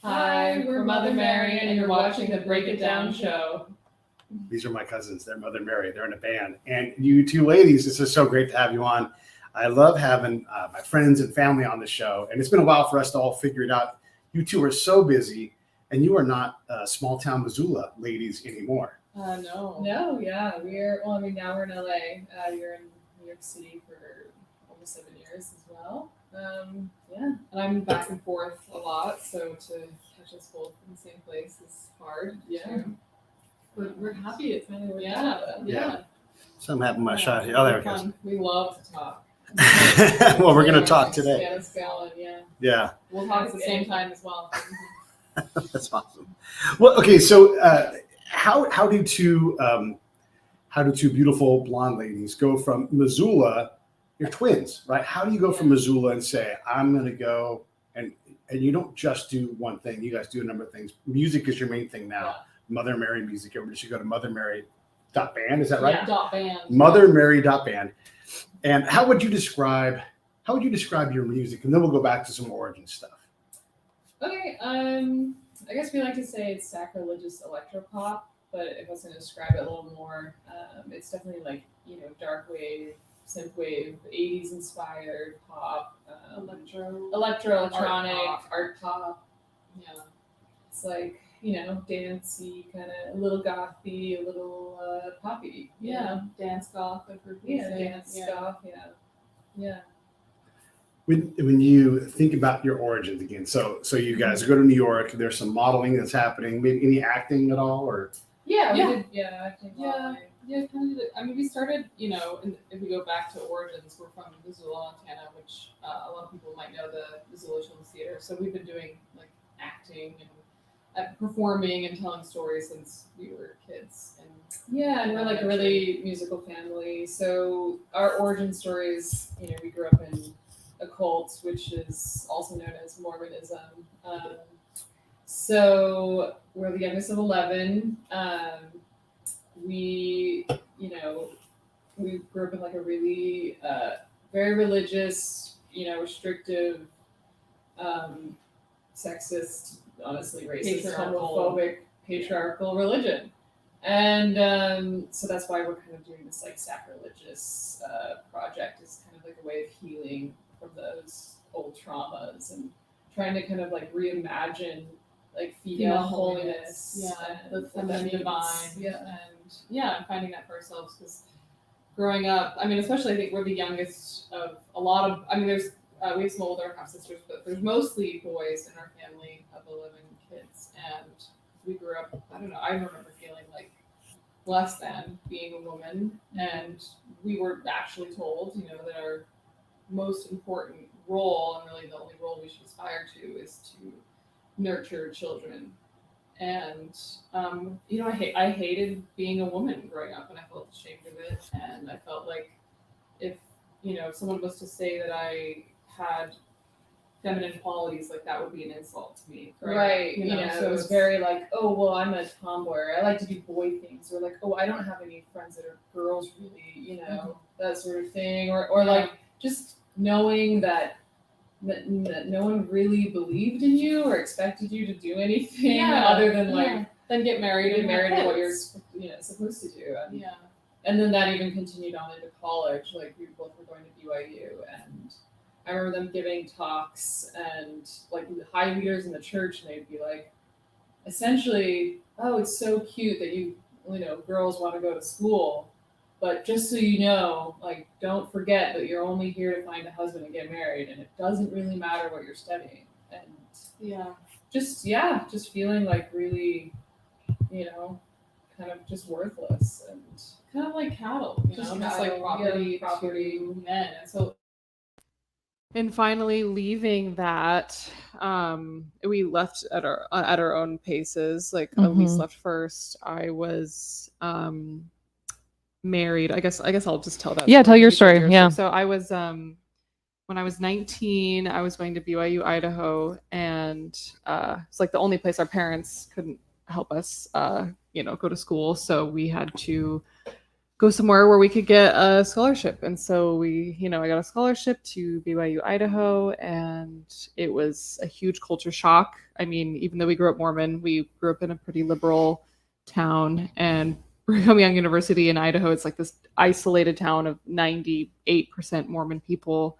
Hi, we're Mother Mary, and you're watching the Break It Down show. These are my cousins. They're Mother Mary. They're in a band. And you two ladies, it's just so great to have you on. I love having my friends and family on the show. And it's been a while for us to all figure it out. You two are so busy, and you are not small town Missoula ladies anymore. No, yeah. Now we're in LA. You're in New York City for almost 7 years as well. And I'm back and forth a lot, so to catch us both in the same place is hard. Yeah. But we're happy it's finally worked out. Yeah. Something happened to my shot here. Oh, there it goes. We love to talk. Well, we're going to talk today. Yeah, it's going, Yeah. We'll talk at the same time as well. That's awesome. Well, okay, so how do two beautiful blonde ladies go from Missoula? You're twins, right? How do you go from Missoula and say, I'm going to go, and you don't just do one thing. You guys do a number of things. Music is your main thing now. Yeah. Mother Mary Music. Everybody should go to mothermary.band. Is that right? Yeah, .band. Mothermary.band. And how would you describe your music? And then we'll go back to some origin stuff. Okay. I guess we like to say it's sacrilegious electro-pop, but if I was going to describe it a little more, it's definitely like, dark wave, synthwave, 80s inspired pop, electronic, art pop. Yeah. It's like, dancey, kind of a little gothy, a little poppy. Yeah. Dance goth, I've heard people say. Dance goth, yeah. When you think about your origins again, so you guys go to New York, there's some modeling that's happening, maybe any acting at all, or? Acting. Yeah, kind of. I mean, we started, if we go back to origins, we're from Missoula, Montana, which a lot of people might know the Missoula Children's Theater. So we've been doing like acting and performing and telling stories since we were kids. And we're like a really musical family. So our origin stories, we grew up in a cult, which is also known as Mormonism. So we're the youngest of 11. We grew up in like a really very religious, restrictive, sexist, honestly racist, homophobic, patriarchal religion. And so that's why we're kind of doing this like sacrilegious project is kind of like a way of healing from those old traumas and trying to kind of like reimagine like female holiness, the feminine divine, and finding that for ourselves. Because growing up, I mean, especially I think we're the youngest of a lot of. I mean, there's we have some older half sisters, but there's mostly boys in our family of 11 kids, and we grew up. I don't know. I remember feeling like less than being a woman, and we were actually told, that our most important role and really the only role we should aspire to is to nurture children. And I hated being a woman growing up, and I felt ashamed of it, and I felt like if someone was to say that I had feminine qualities, like that would be an insult to me, right? So it was very like, oh well, I'm a tomboy, or I like to do boy things, or like, oh, I don't have any friends that are girls really, that sort of thing, or like just knowing that no one really believed in you or expected you to do anything other than then get married to what you're supposed to do. And then that even continued on into college. Like we both were going to BYU, and I remember them giving talks and like the high leaders in the church, and they'd be like, essentially, oh, it's so cute that you girls want to go to school. But just so you know, like, don't forget that you're only here to find a husband and get married, and it doesn't really matter what you're studying. And just feeling like really, kind of just worthless and kind of like cattle, just like property to men. And so, and finally leaving that, we left at our own paces. Like Elyse left first. I was married. I guess I'll just tell that. Yeah, tell your story. Yeah. So I was when I was 19, I was going to BYU, Idaho, and it's like the only place our parents couldn't help us, go to school. So we had to go somewhere where we could get a scholarship. And so I got a scholarship to BYU Idaho, and it was a huge culture shock. I mean, even though we grew up Mormon, we grew up in a pretty liberal town, and Brigham Young University in Idaho, it's like this isolated town of 98% Mormon people.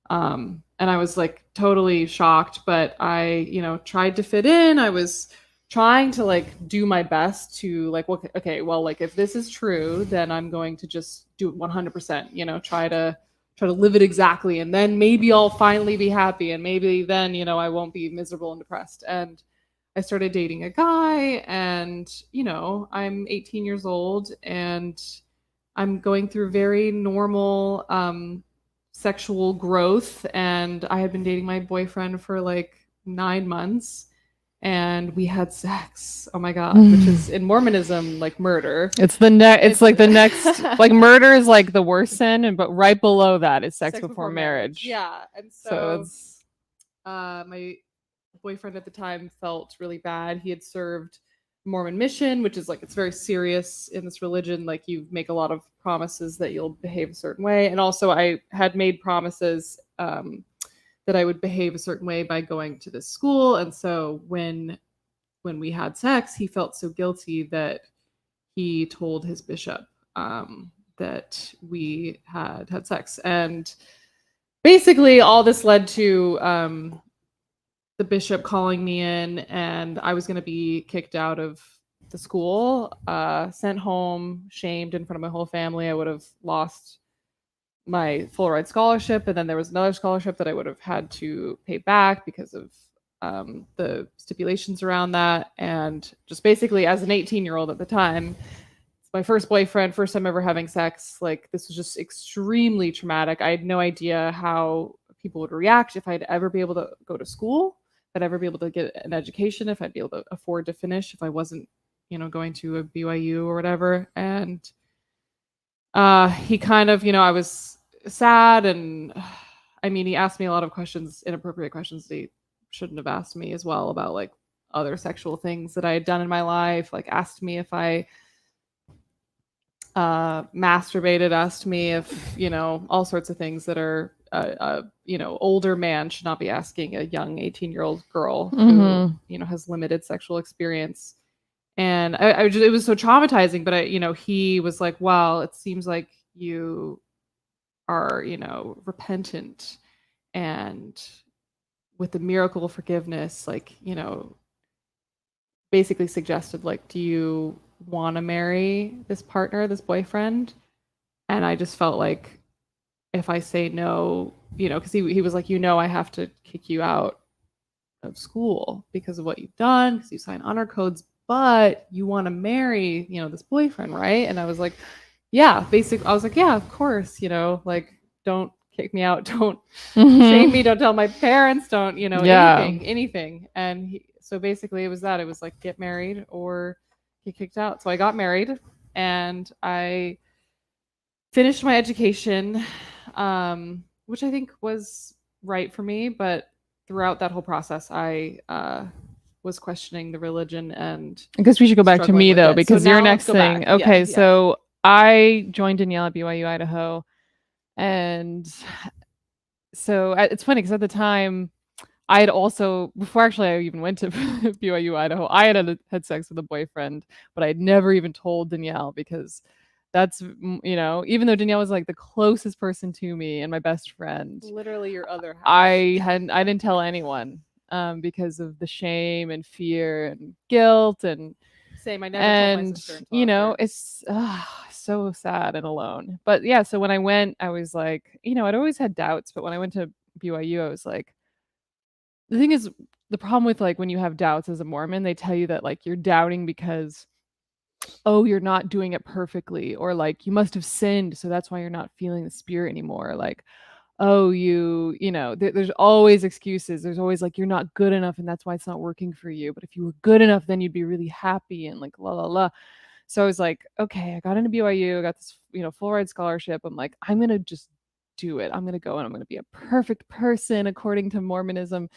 And I was like totally shocked, but I, tried to fit in. I was trying to like do my best to like, okay, well, like if this is true, then I'm going to just do it 100%, try to live it exactly. And then maybe I'll finally be happy. And maybe then, I won't be miserable and depressed. And I started dating a guy, and, I'm 18 years old, and I'm going through very normal, sexual growth. And I had been dating my boyfriend for like 9 months, and we had sex. Oh my God, which is in Mormonism like murder. It's like the next like murder is like the worst sin, but right below that is sex before marriage. Yeah. And so it's my boyfriend at the time felt really bad. He had served Mormon mission, which is like, it's very serious in this religion. Like you make a lot of promises that you'll behave a certain way. And also I had made promises that I would behave a certain way by going to this school. And so when we had sex, he felt so guilty that he told his bishop that we had sex. And basically all this led to the bishop calling me in, and I was going to be kicked out of the school, sent home, shamed in front of my whole family. I would have lost my full ride scholarship, and then there was another scholarship that I would have had to pay back because of the stipulations around that. And just basically, as an 18-year-old at the time, my first boyfriend, first time ever having sex, like this was just extremely traumatic. I had no idea how people would react, if I'd ever be able to go to school, if I'd ever be able to get an education, if I'd be able to afford to finish, if I wasn't, going to a BYU or whatever. And he kind of, I was sad, and I mean, he asked me a lot of questions, inappropriate questions that he shouldn't have asked me as well, about like other sexual things that I had done in my life. Like asked me if I masturbated, asked me if, all sorts of things that are, older man should not be asking a young 18-year-old girl who, has limited sexual experience. And it was so traumatizing, but he was like, well, it seems like you are, repentant, and with the miracle of forgiveness, like, basically suggested, like, do you want to marry this partner, this boyfriend? And I just felt like if I say no, because he was like, I have to kick you out of school because of what you've done, because you signed honor codes, but you want to marry, this boyfriend, right? And I was like, yeah, basically, I was like, yeah, of course, like, don't kick me out, don't shame me, don't tell my parents, don't, anything. And so basically it was that. It was like, get married or get kicked out. So I got married, and I finished my education, which I think was right for me. But throughout that whole process, I was questioning the religion, and I guess we should go back to me though, because so your now next let's go thing. back. Okay, Yeah. so I joined Danielle at BYU Idaho, and so it's funny because at the time I had also, before actually I even went to BYU Idaho, I had sex with a boyfriend, but I had never even told Danielle, because that's, even though Danielle was like the closest person to me and my best friend, literally your other half, I didn't tell anyone because of the shame and fear and guilt, and same. I never told my sister until after. It's so sad and alone. But yeah, so when I went, I was like, I'd always had doubts, but when I went to BYU, I was like, the thing is, the problem with like when you have doubts as a Mormon, they tell you that like you're doubting because, oh, you're not doing it perfectly, or like you must have sinned, so that's why you're not feeling the spirit anymore. Like, oh, there's always excuses. There's always like, you're not good enough, and that's why it's not working for you. But if you were good enough, then you'd be really happy, and like la la la. So I was like, okay, I got into BYU, I got this, full ride scholarship. I'm like, I'm gonna just do it. I'm gonna go, and I'm gonna be a perfect person according to Mormonism.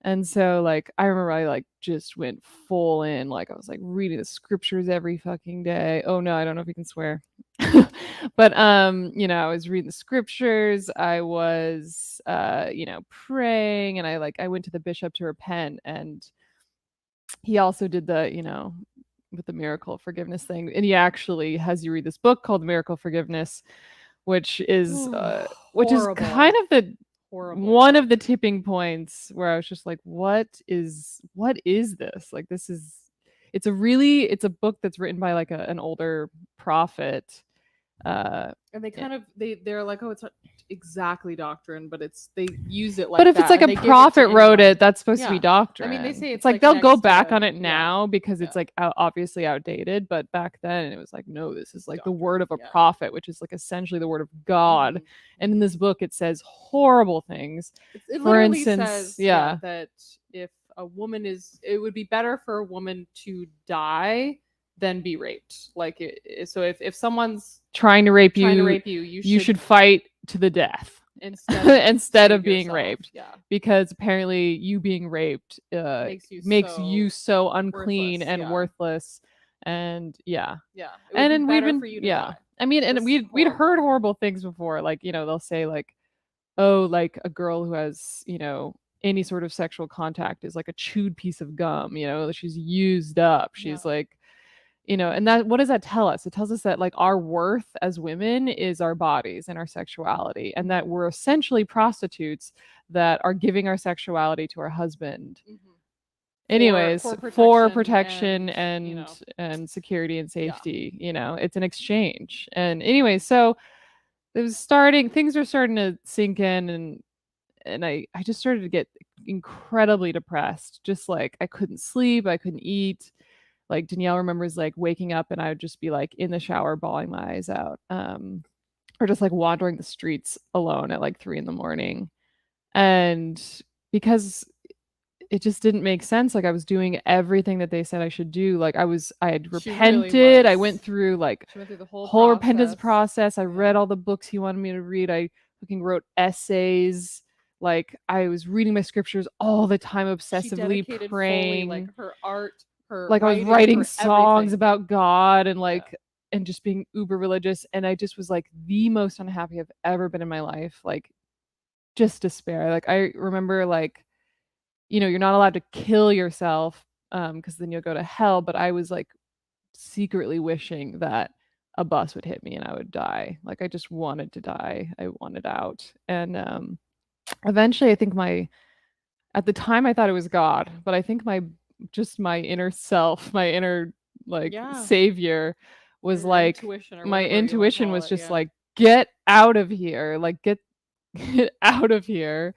And so like I remember I like just went full in, like I was like reading the scriptures every fucking day. Oh no, I don't know if you can swear. But you know, I was reading the scriptures, I was you know, praying, and I went to the bishop to repent, and he also did the, you know, with the miracle of forgiveness thing. And he actually has you read this book called Miracle Forgiveness, which is kind of the one of the tipping points where I was just like, what is this? Like, this is, it's a book that's written by like an older prophet. And they kind of they're like, oh, it's not exactly doctrine, but they use it like but if that, it's like and a they give prophet to wrote anyone. it, that's supposed to be Yeah. doctrine. I mean, they say it's like they'll go next back to- on it yeah. now because it's Yeah. like obviously outdated, but back then it was like, no, this is like the Doctrine, word of a yeah. prophet, which is like essentially the word of God. Mhm. And in this book it says horrible things. It For literally instance, says yeah. that if a woman it would be better for a woman to die than be raped. Like, so if someone's trying to rape trying to you, rape you, you should fight to the death instead of being yourself. raped. Yeah, Because apparently you being raped makes you so unclean and worthless. And yeah. Yeah. And then we've been for you to yeah. die. I mean, and It's we'd heard horrible. horrible things before. Like, you know, they'll say like, oh, like a girl who has, you know, any sort of sexual contact is like a chewed piece of gum, you know, she's used up. She's like, you know, and that, what does that tell us? It tells us that like our worth as women is our bodies and our sexuality, and that we're essentially prostitutes that are giving our sexuality to our husband. Anyways, for protection and you know, and security and safety, you know, it's an exchange. And anyway, so things are starting to sink in, and I just started to get incredibly depressed. Just like I couldn't sleep, I couldn't eat. Like Danielle remembers like waking up and I would just be like in the shower bawling my eyes out. Or just like wandering the streets alone at like 3 a.m. And because it just didn't make sense. Like I was doing everything that they said I should do. Like I had repented. Really I went through the whole repentance process. I read all the books he wanted me to read. I fucking wrote essays. Like I was reading my scriptures all the time, obsessively praying. Fully, like her art, like I was writing songs about God and like and just being uber religious. And I just was like the most unhappy I've ever been in my life. Like just despair. Like I remember like, you know, you're not allowed to kill yourself because then you'll go to hell. But I was like secretly wishing that a bus would hit me and I would die. Like I just wanted to die. I wanted out. And eventually I think at the time I thought it was God, but I think my inner self, my inner savior was like my intuition was just like, get out of here. Like get out of here.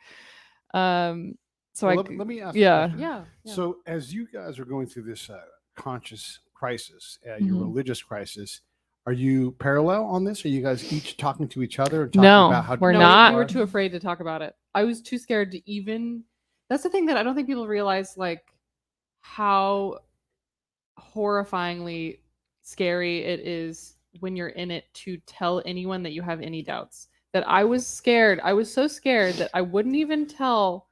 So let me ask you a question. So as you guys are going through this conscious crisis, your religious crisis, are you parallel on this? Are you guys each talking to each other and talking about how we're not. We were too afraid to talk about it. I was too scared to even. That's the thing that I don't think people realize, like how horrifyingly scary it is when you're in it to tell anyone that you have any doubts. That I was scared. I was so scared that I wouldn't even tell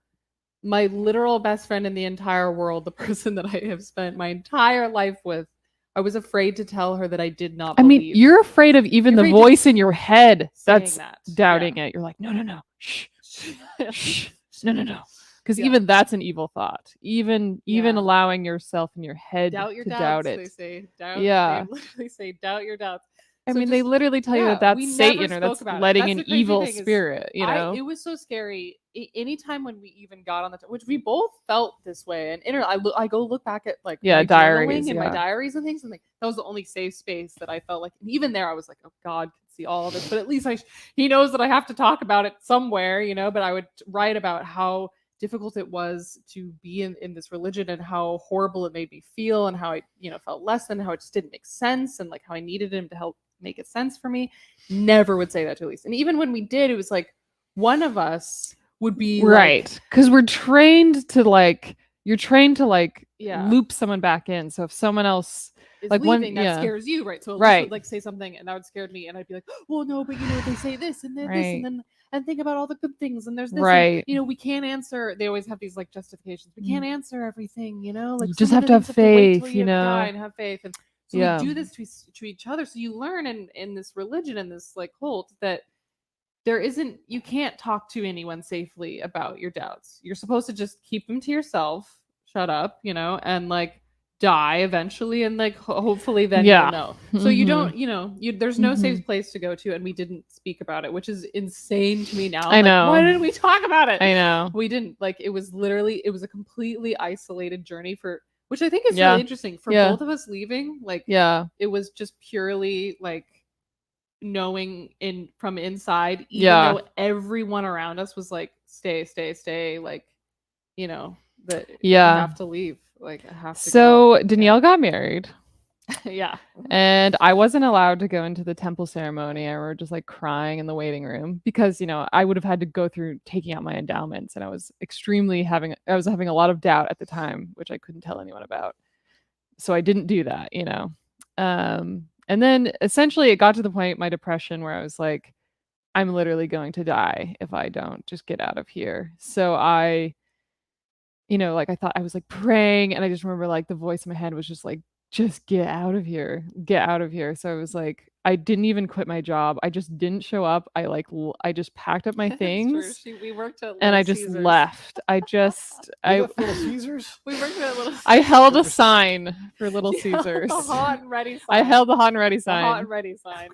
my literal best friend in the entire world, the person that I have spent my entire life with. I was afraid to tell her that I did not believe. I mean, you're afraid of even the voice in your head that's doubting it. You're like, no, shh, shh, no. Because even that's an evil thought. Even allowing yourself in your head to doubt it. They say doubt. Yeah. They literally say doubt your doubts. I mean, they literally tell you that that's Satan or that's letting an evil spirit, you know? It was so scary. Anytime when we even got on which we both felt this way. And I go look back at like my diaries and my diaries and things. And like, that was the only safe space that I felt like. And even there, I was like, oh, God can see all of this. But at least he knows that I have to talk about it somewhere, you know? But I would write about how difficult it was to be in this religion and how horrible it made me feel and how I, felt less than, how it just didn't make sense and like how I needed him to help make it sense for me. Never would say that to Elyse. And even when we did, it was like one of us would be right. Because we're trained to loop someone back in. So if someone else is like leaving, that scares you, right? So Elyse would like say something and that would scare me and I'd be like, well, no, but they say this and then this and then and think about all the good things. And there's this, Right. and, we can't answer. They always have these like justifications. We can't answer everything, like You just some have of to the have things wait till faith, you die and have faith. And so Yeah. we do this to each other. So you learn in this religion, in this like cult, that you can't talk to anyone safely about your doubts. You're supposed to just keep them to yourself, shut up, and like die eventually, and like hopefully then you'll know. So you don't, there's no safe place to go to, and we didn't speak about it, which is insane to me now. I know. Why didn't we talk about it? I know. We didn't. Like it was a completely isolated journey which I think is really interesting for both of us leaving. Like it was just purely like knowing from inside, even though everyone around us was like, stay, like, that you have to leave. Like I have to So Danielle got married. Yeah. And I wasn't allowed to go into the temple ceremony. I remember just like crying in the waiting room because, I would have had to go through taking out my endowments, and I was having a lot of doubt at the time, which I couldn't tell anyone about. So I didn't do that, and then essentially it got to the point, my depression, where I was like, I'm literally going to die if I don't just get out of here. So I I thought, I was like praying, and I just remember like the voice in my head was just like, just get out of here. So I was like, I didn't even quit my job. I just didn't show up. I just packed up my things. We worked at and I just Caesars. left. Little Caesars. We worked at Little Caesars. I held a sign for Little Caesars. The hot and ready sign. I held the hot and ready sign. The hot and ready sign.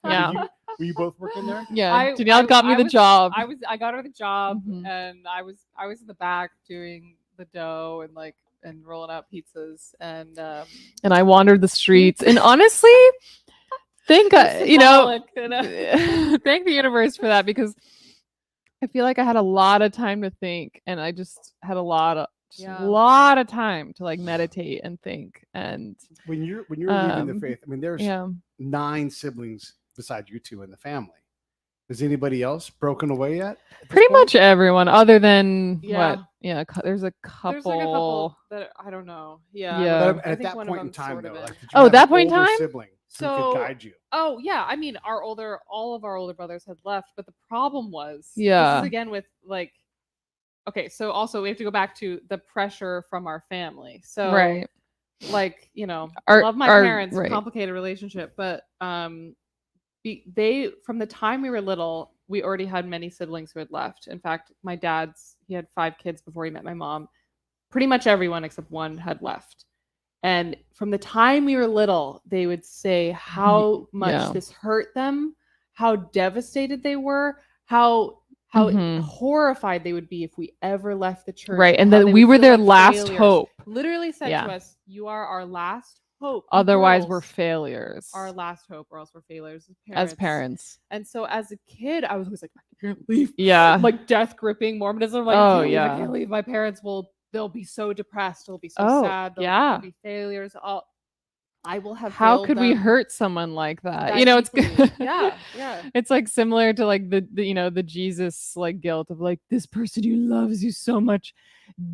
Yeah. Were you both working there? Yeah. Danielle got me the job. I got her the job, Mhm. and I was in the back doing the dough and rolling out pizzas, and I wandered the streets, and honestly, thank thank the universe for that, because I feel like I had a lot of time to think, and I just had a lot of time to like meditate and think. And when you're leaving the faith, I mean, there's 9 siblings besides you two in the family. Has anybody else broken away yet? Pretty much everyone, other than Yeah. what? Yeah, there's a couple. there's like a couple that I don't know. Yeah. But I at think that one point of in them time, sort of though, is. like, did you Oh, have that an point in older time? sibling who So- could guide you? Oh yeah, I mean, all of our older brothers had left, but the problem was, Yeah. this is again with like, okay, so also we have to go back to the pressure from our family. So Right. like, Our- love my our- parents, right. complicated relationship, but they from the time we were little, we already had many siblings who had left. In fact, my he had 5 kids before he met my mom. Pretty much everyone except one had left. And from the time we were little, they would say how much this hurt them, how devastated they were, how horrified they would be if we ever left the church. Right, and how that they we would were feel their like last failures. hope. Literally said Yeah. to us, "You are our last hope. You Otherwise, girls we're failures our last hope, or else we're failures as parents. And so as a kid, I was always like, I can't leave. Yeah. Like death gripping Mormonism. Like, Oh, I can't leave, yeah. I can't leave. My parents they'll be so depressed. They'll be so Oh, sad. They'll be failures. I will have. How failed could we them hurt someone like that? that It's deeply. good. Yeah. It's like similar to like the the Jesus like guilt of like, this person who loves you so much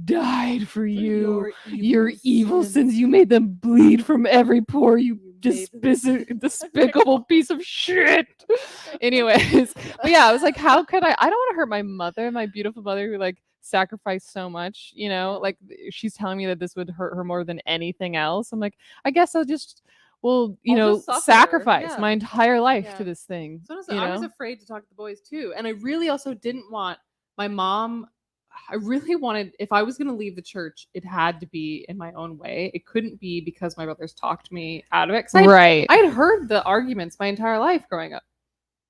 died for you. Your evil sins. You made them bleed from every pore. You despicable piece of shit. Anyways, but yeah, I was like, how could I don't want to hurt my mother, my beautiful mother, who like sacrificed so much, like she's telling me that this would hurt her more than anything else. I'm like, I guess I'll just sacrifice my entire life to this thing. So I was afraid to talk to the boys too. And I really also didn't want my mom. I really wanted, if I was going to leave the church, it had to be in my own way. It couldn't be because my brothers talked me out of it. Right. I had heard the arguments my entire life growing up,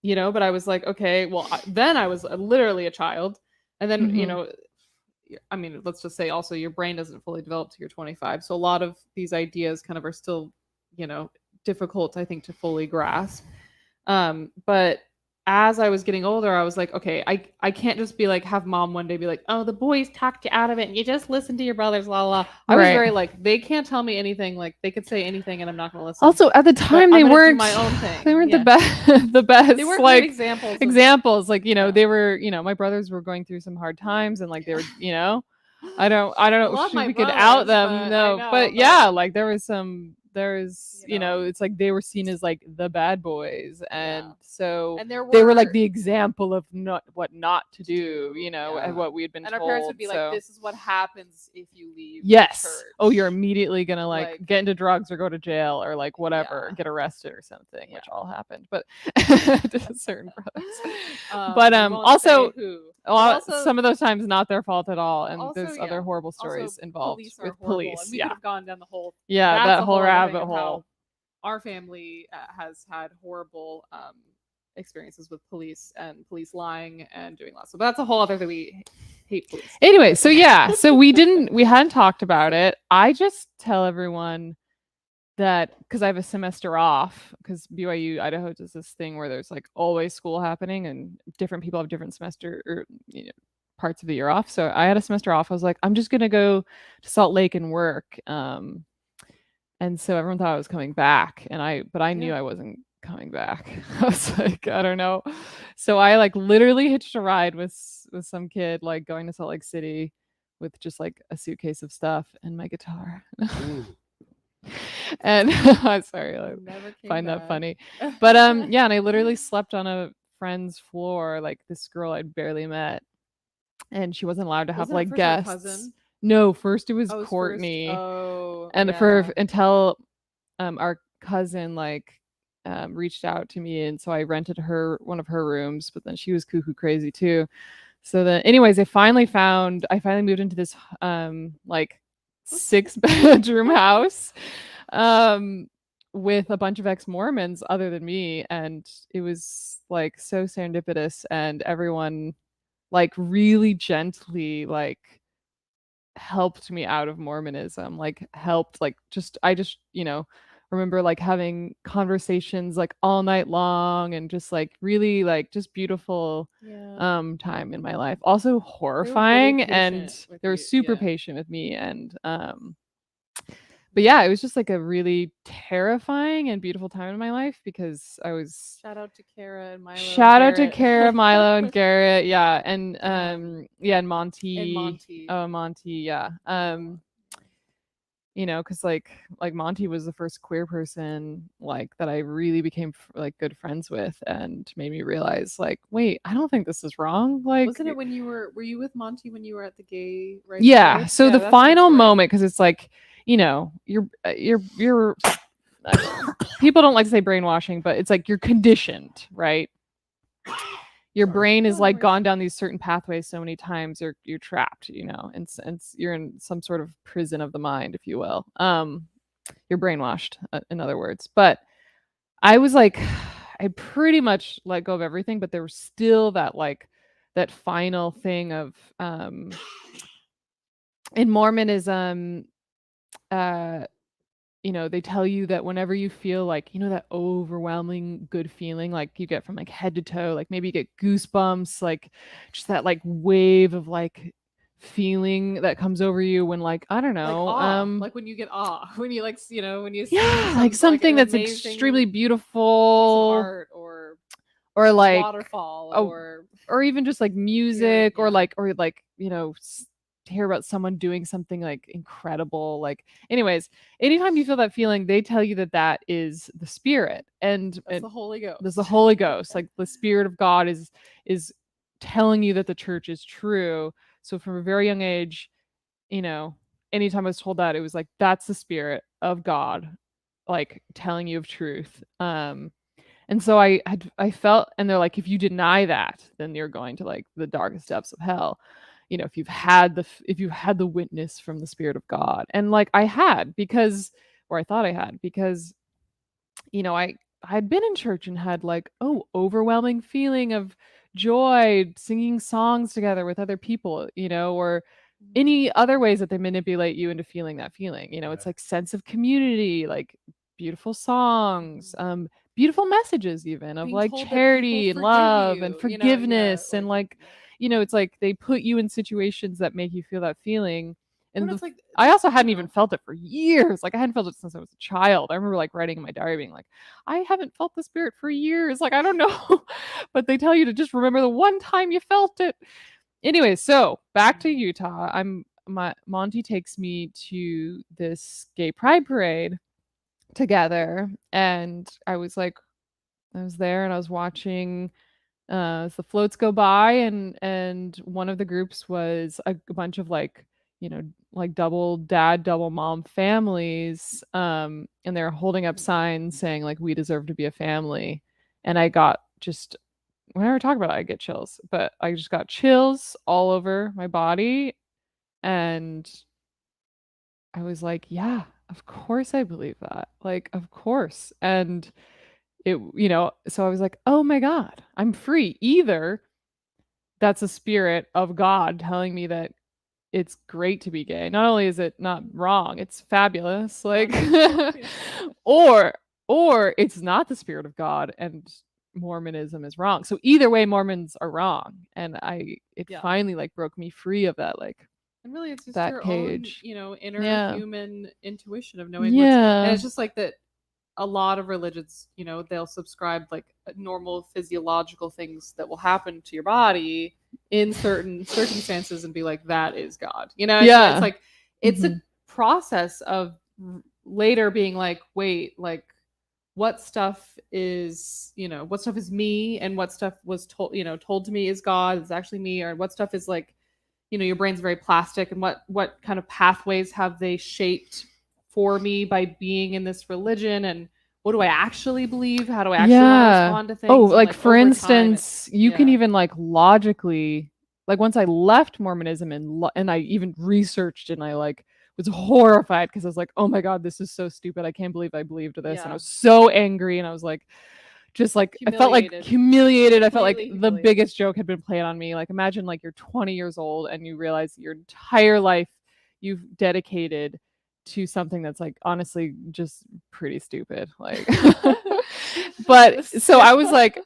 but I was like, okay, well, then I was literally a child. And then, I mean, let's just say also your brain doesn't fully develop till you're 25. So a lot of these ideas kind of are still, difficult, I think, to fully grasp. But as I was getting older, I was like, okay, I can't just be like, have mom one day be like, oh, the boys talked you out of it and you just listen to your brothers, la la. I was very like, they can't tell me anything. Like they could say anything and I'm not going to listen. Also, at the time, they weren't my own thing. They weren't the best. The best. They weren't like examples. Like they were. My brothers were going through some hard times, and like they were. I don't know if we could out them. But yeah, like there was some there's You know? it's like they were seen as like the bad boys, and so And there they were like the example of what not to do, Yeah. and what we had been and told. our parents would be so. like, this is what happens if you leave Yes. the church. Oh, you're immediately gonna Like- get into drugs or go to jail or like whatever, Yeah. get arrested or something, which Yeah. all happened, but to certain brothers. But we won't also, say who. also some of those times not their fault at all, and also, there's yeah. other horrible Also, stories involved police are with horrible, police. and we Yeah, could have gone down the whole. yeah, That's that a whole other thing rabbit of how hole. Our family has had horrible experiences with police and police lying and doing lots. So that's a whole other thing. We hate police. Anyway, so yeah, so we hadn't talked about it. I just tell everyone that because I have a semester off, because BYU Idaho does this thing where there's like always school happening and different people have different semester or parts of the year off. So I had a semester off. I was like, I'm just gonna go to Salt Lake and work. And so everyone thought I was coming back, but I knew I wasn't coming back. I was like, I don't know. So I like literally hitched a ride with some kid like going to Salt Lake City with just like a suitcase of stuff and my guitar. And I'm sorry, I find that funny. But yeah, and I literally slept on a friend's floor, like this girl I'd barely met, and she wasn't allowed to have like guests. Cousin? No, first it was Oh, it was Courtney. first. Oh, And yeah. until our cousin like reached out to me, and so I rented her one of her rooms, but then she was cuckoo crazy too. So then anyways, I finally moved into this like 6-bedroom house with a bunch of ex-Mormons other than me, and it was like so serendipitous, and everyone like really gently like helped me out of Mormonism, like helped like I just remember like having conversations like all night long, and just like really like just beautiful time in my life. Also horrifying, and they were super patient with me, and but yeah, it was just like a really terrifying and beautiful time in my life, because I was shout out to Kara and Milo. Shout out to Kara, Milo, and Garrett. Yeah, and and Monty. And Monty. Oh, Monty. Yeah. Because like Monty was the first queer person like that I really became like good friends with, and made me realize like, wait, I don't think this is wrong. Like, wasn't it when you were you with Monty when you were at the gay rights? Yeah. So the final moment, because it's like, you're people don't like to say brainwashing, but it's like you're conditioned, right? Your brain is like gone down these certain pathways so many times, you're trapped, and you're in some sort of prison of the mind, if you will. You're brainwashed, in other words. But I was like, I pretty much let go of everything, but there was still that final thing of in Mormonism, they tell you that whenever you feel like, that overwhelming good feeling, like you get from like head to toe, like maybe you get goosebumps, like just that like wave of like feeling that comes over you when like, I don't know, like when you get awe, when you like, when you see like something that's extremely beautiful, art or like waterfall, or even just like music, or like to hear about someone doing something like incredible. Like, anyways, anytime you feel that feeling, they tell you that is the spirit, and that's the Holy Ghost. There's the Holy Ghost. Like the Spirit of God is telling you that the church is true. So from a very young age, anytime I was told that, it was like, that's the Spirit of God, like telling you of truth. And so I felt, and they're like, if you deny that, then you're going to like the darkest depths of hell. If you've had the witness from the Spirit of God. And like I had, I thought I had, because I had been in church and had like overwhelming feeling of joy singing songs together with other people, or any other ways that they manipulate you into feeling that feeling. It's like sense of community, like beautiful songs, beautiful messages, even of like charity and love and forgiveness, and like it's like they put you in situations that make you feel that feeling. And I also hadn't even felt it for years. Like I hadn't felt it since I was a child. I remember like writing in my diary being like, I haven't felt the Spirit for years. Like, I don't know. But they tell you to just remember the one time you felt it. Anyway, so back to Utah. Monty takes me to this gay pride parade together, and I was there and I was watching as the floats go by, and one of the groups was a bunch of like, like double dad, double mom families, and they're holding up signs saying like we deserve to be a family. And I got just whenever I talk about it, I get chills, but I just got chills all over my body, and I was like, yeah, of course I believe that. Like, of course. And so I was like, oh my God, I'm free. Either that's a spirit of God telling me that it's great to be gay. Not only is it not wrong, it's fabulous. Like, or it's not the spirit of God and Mormonism is wrong. So either way, Mormons are wrong. And it finally like broke me free of that, like, and really it's just that your cage. own, inner Yeah. human intuition of knowing Yeah. and it's just like that. A lot of religions, they'll subscribe like normal physiological things that will happen to your body in certain circumstances and be like, that is God. It's like, it's a process of later being like, wait, like what stuff is me and what stuff was told to me is God, is actually me, or what stuff is like, your brain's very plastic, and what kind of pathways have they shaped for me by being in this religion, and what do I actually believe? How do I actually want to respond to things? Oh, and, like for over instance, time, you can even like logically, like once I left Mormonism and I even researched and I like was horrified because I was like, oh my God, this is so stupid. I can't believe I believed this. And I was so angry, and I was like, just like I felt like humiliated. I felt like the biggest joke had been played on me. Like imagine like you're 20 years old and you realize your entire life you've dedicated to something that's like honestly just pretty stupid. Like but so I was like,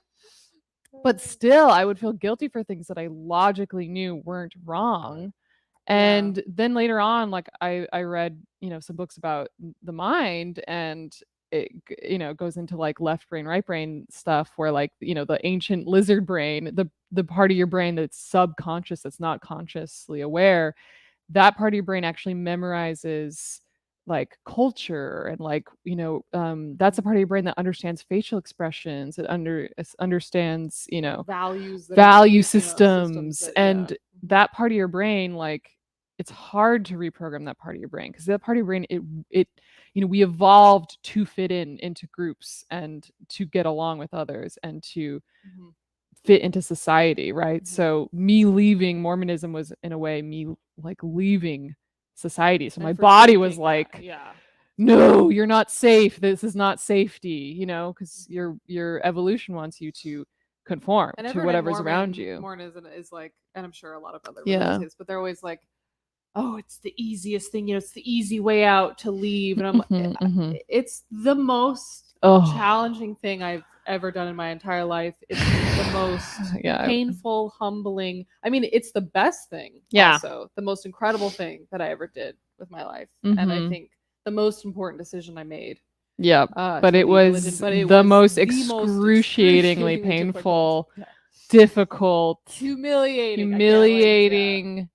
but still I would feel guilty for things that I logically knew weren't wrong. And then later on, like I read, some books about the mind, and it, goes into like left brain, right brain stuff where like, the ancient lizard brain, the part of your brain that's subconscious, that's not consciously aware, that part of your brain actually memorizes like culture and like, that's a part of your brain that understands facial expressions. It understands, value systems, and that part of your brain, like it's hard to reprogram that part of your brain because that part of your brain, it we evolved to fit into groups and to get along with others and to fit into society, right? So me leaving Mormonism was in a way me like leaving society. So my body was like, no, you're not safe. This is not safety, because your evolution wants you to conform to whatever's around you. Mormonism is like, and I'm sure a lot of other religions, but they're always like, oh, it's the easiest thing, it's the easy way out to leave. And I'm like, it's the most challenging thing I've ever done in my entire life. It's the most painful, humbling. I mean, it's the best thing. Also, the most incredible thing that I ever did with my life. And I think the most important decision I made. But it was the most excruciatingly painful, difficult, humiliating.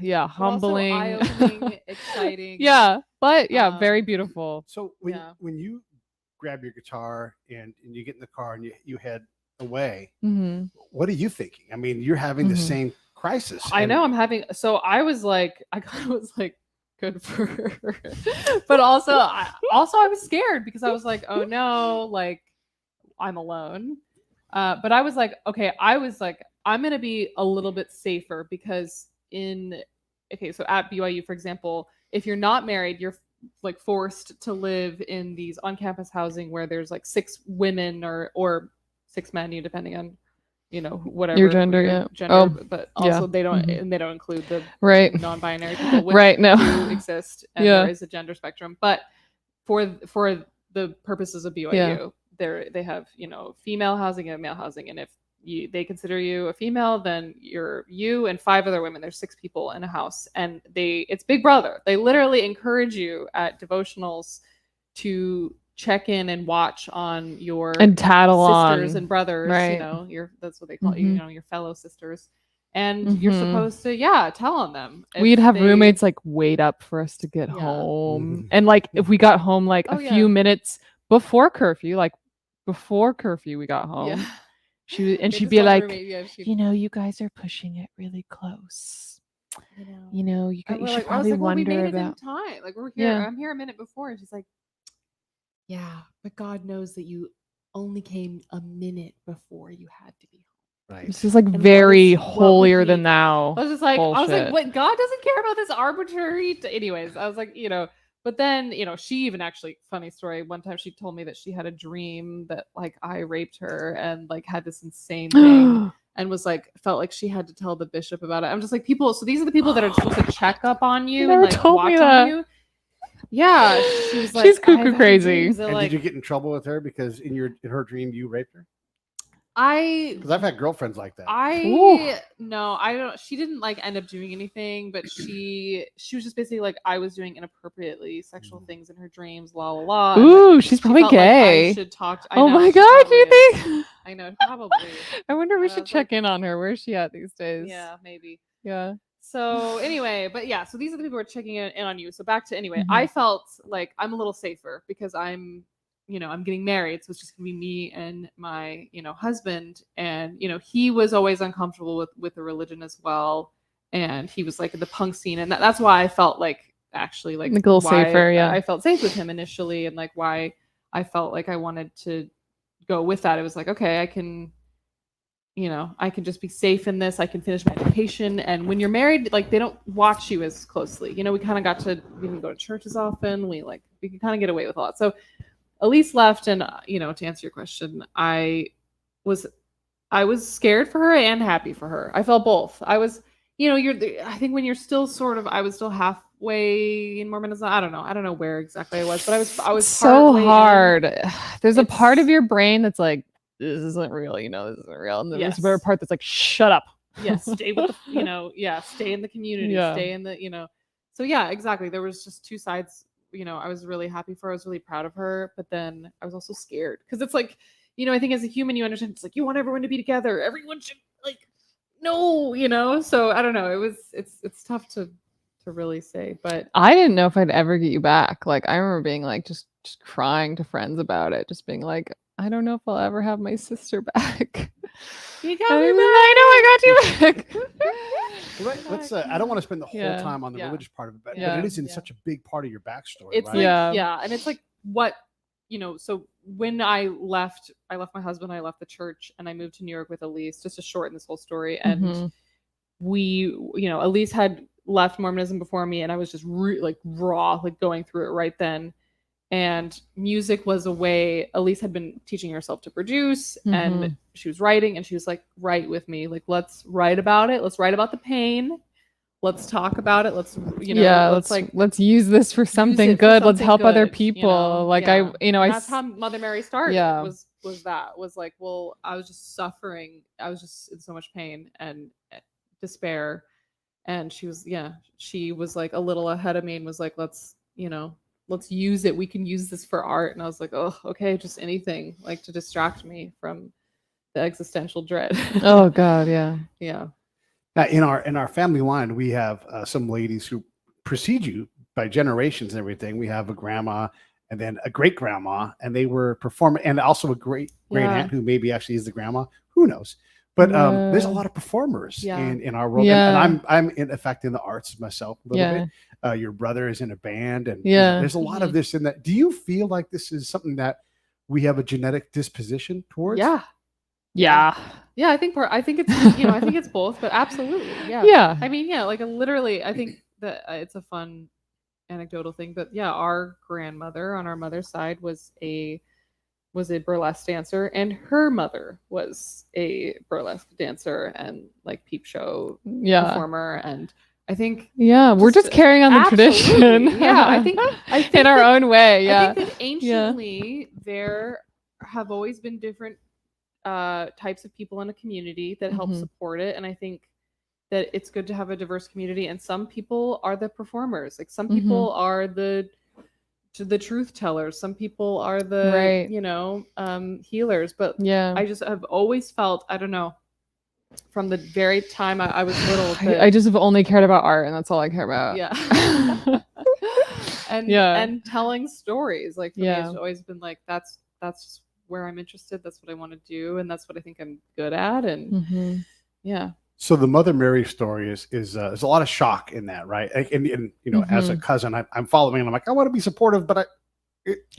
Humbling, eye-opening, exciting. But very beautiful. So when you grab your guitar and you get in the car and you head away, what are you thinking? I mean, you're having the same crisis. I know I'm having. So I was like, I kind of was like, good for her, but also I was scared because I was like, oh no, like I'm alone. But I was like, okay, I'm gonna be a little bit safer because so at BYU, for example, if you're not married, you're like forced to live in these on-campus housing where there's like 6 women or 6 men, depending on whatever your gender, but also they don't and they don't include the non-binary people, which do exist, and there is a gender spectrum. But for the purposes of BYU, they have female housing and male housing, and if they consider you a female, then you're you and 5 other women. There's 6 people in a house, and it's Big Brother. They literally encourage you at devotionals to check in and watch on your and tattle sisters on and brothers, right. that's what they call you, your fellow sisters. And you're Mhm. supposed to, tell on them. if We'd have they- roommates like wait up for us to get Yeah. home. Mhm. And like if we got home like Oh, a yeah. few minutes before curfew, we got home. Yeah. She'd They be just want like, roommate, yeah, she'd- you guys are pushing it really close. You And we're should like, I was probably like, well, we wonder made it in about. time. Like we're here. Yeah. I'm here a minute before, and she's like, yeah, but God knows that you only came a minute before you had to be home. Right. This is like what very would holier he- than thou. I was just like, bullshit. what? God doesn't care about this arbitrary. Anyways, I was like, But then, she even actually, funny story. One time she told me that she had a dream that like I raped her and like had this insane thing and was like, felt like she had to tell the bishop about it. I'm just like, so these are the people that are supposed to check up on you never and like told me watch that. on you. Yeah. She was like, She's cuckoo "I've had crazy." dreams that, And like, did you get in trouble with her because in her dream you raped her? I Because I've had girlfriends like that. no, I don't. She didn't like end up doing anything, but she was just basically like I was doing inappropriately sexual things in her dreams, la la la. and, Ooh, like, she's she probably felt like gay. I should talk. I Oh know, my she god, do you probably is. think? I know, probably. I wonder we I should was check like- in on her. Where's she at these days? Yeah, maybe. Yeah. So anyway, but yeah, so these are the people who are checking in on you. So back to anyway, Mhm. I felt like I'm a little safer because I'm getting married, so it's just gonna be me and my, husband. And he was always uncomfortable with the religion as well, and he was like in the punk scene, and that's why I felt like actually like Like a little why safer, yeah. I felt safe with him initially, and like why I felt like I wanted to go with that. It was like, okay, I can just be safe in this. I can finish my education. And when you're married, like they don't watch you as closely. We kind of we didn't go to church as often. We can kind of get away with a lot. So Elyse left, and to answer your question, I was scared for her and happy for her. I felt both. I was, I think when you're still I was still halfway in Mormonism. I don't know where exactly I was, but I was so partway in. hard. There's a part of It's- your brain that's like, this isn't real, this isn't real. And then there's a Yes. part that's like, shut up. Stay with stay in the community, Yeah. stay in the. So yeah, exactly. There was just two sides. I was really happy for her. I was really proud of her, but then I was also scared because it's like, I think as a human, you understand it's like you want everyone to be together. Everyone should no. So I don't know. It's tough to really say, but I didn't know if I'd ever get you back. Like I remember being like just crying to friends about it, just being like, I don't know if I'll ever have my sister back. you got I me was back. like, I know I got you back. Let's. I don't want to spend the whole Yeah. time on the Yeah. religious part of it, but Yeah. it is in Yeah. such a big part of your backstory, It's right? like Yeah. and it's like what so when I left my husband, I left the church, and I moved to New York with Elyse, just to shorten this whole story. And Mhm. we Elyse had left Mormonism before me, and I was just raw, like going through it right then. And music was a way. Elyse had been teaching herself to produce, and Mhm. she was writing, and she was like, write with me, like let's write about it, let's write about the pain, let's talk about it, let's let's use this for something it for good. Let's something help other good, people. Like yeah. I And that's how Mother Mary started. Yeah. was like, well, I was just suffering. I was just in so much pain and despair. And she was like a little ahead of me and was like, let's use it. We can use this for art. And I was like, oh, okay, just anything like to distract me from the existential dread. Oh God, yeah. Yeah. Now, in our family line, we have some ladies who precede you by generations and everything. We have a grandma and then a great grandma, and they were performing, and also a great Yeah. aunt who maybe actually is the grandma. Who knows? But there's a Yeah. lot of performers Yeah. in our world, Yeah. and I'm in effect in the arts myself a little Yeah. bit. Your brother is in a band, and Yeah. there's a lot of this and that. Do you feel like this is something that we have a genetic disposition towards? Yeah. Yeah. Yeah. I think it's, I think it's both, but absolutely. Yeah. Yeah. I mean, yeah, like literally, I think that it's a fun anecdotal thing, but yeah, our grandmother on our mother's side was a burlesque dancer, and her mother was a burlesque dancer and like peep show Yeah. performer. And I think Yeah. We're just carrying on the tradition. Absolutely. Yeah, I think in our that- own way. Yeah. I think that anciently there have always been different types of people in a community that help Mhm. support it, and I think that it's good to have a diverse community. And some people are the performers, like some people are the truth tellers, some people are the Right. healers. But Yeah. I just have always felt, I don't know, from the very time I was little. I just have only cared about art, and that's all I care about. Yeah. and Yeah. and telling stories. Like for me, Yeah. it's always been like that's just where I'm interested. That's what I want to do, and that's what I think I'm good at. And yeah. So the Mother Mary story is there's a lot of shock in that, right? And you know, as a cousin, I'm following, and I'm like, I want to be supportive, but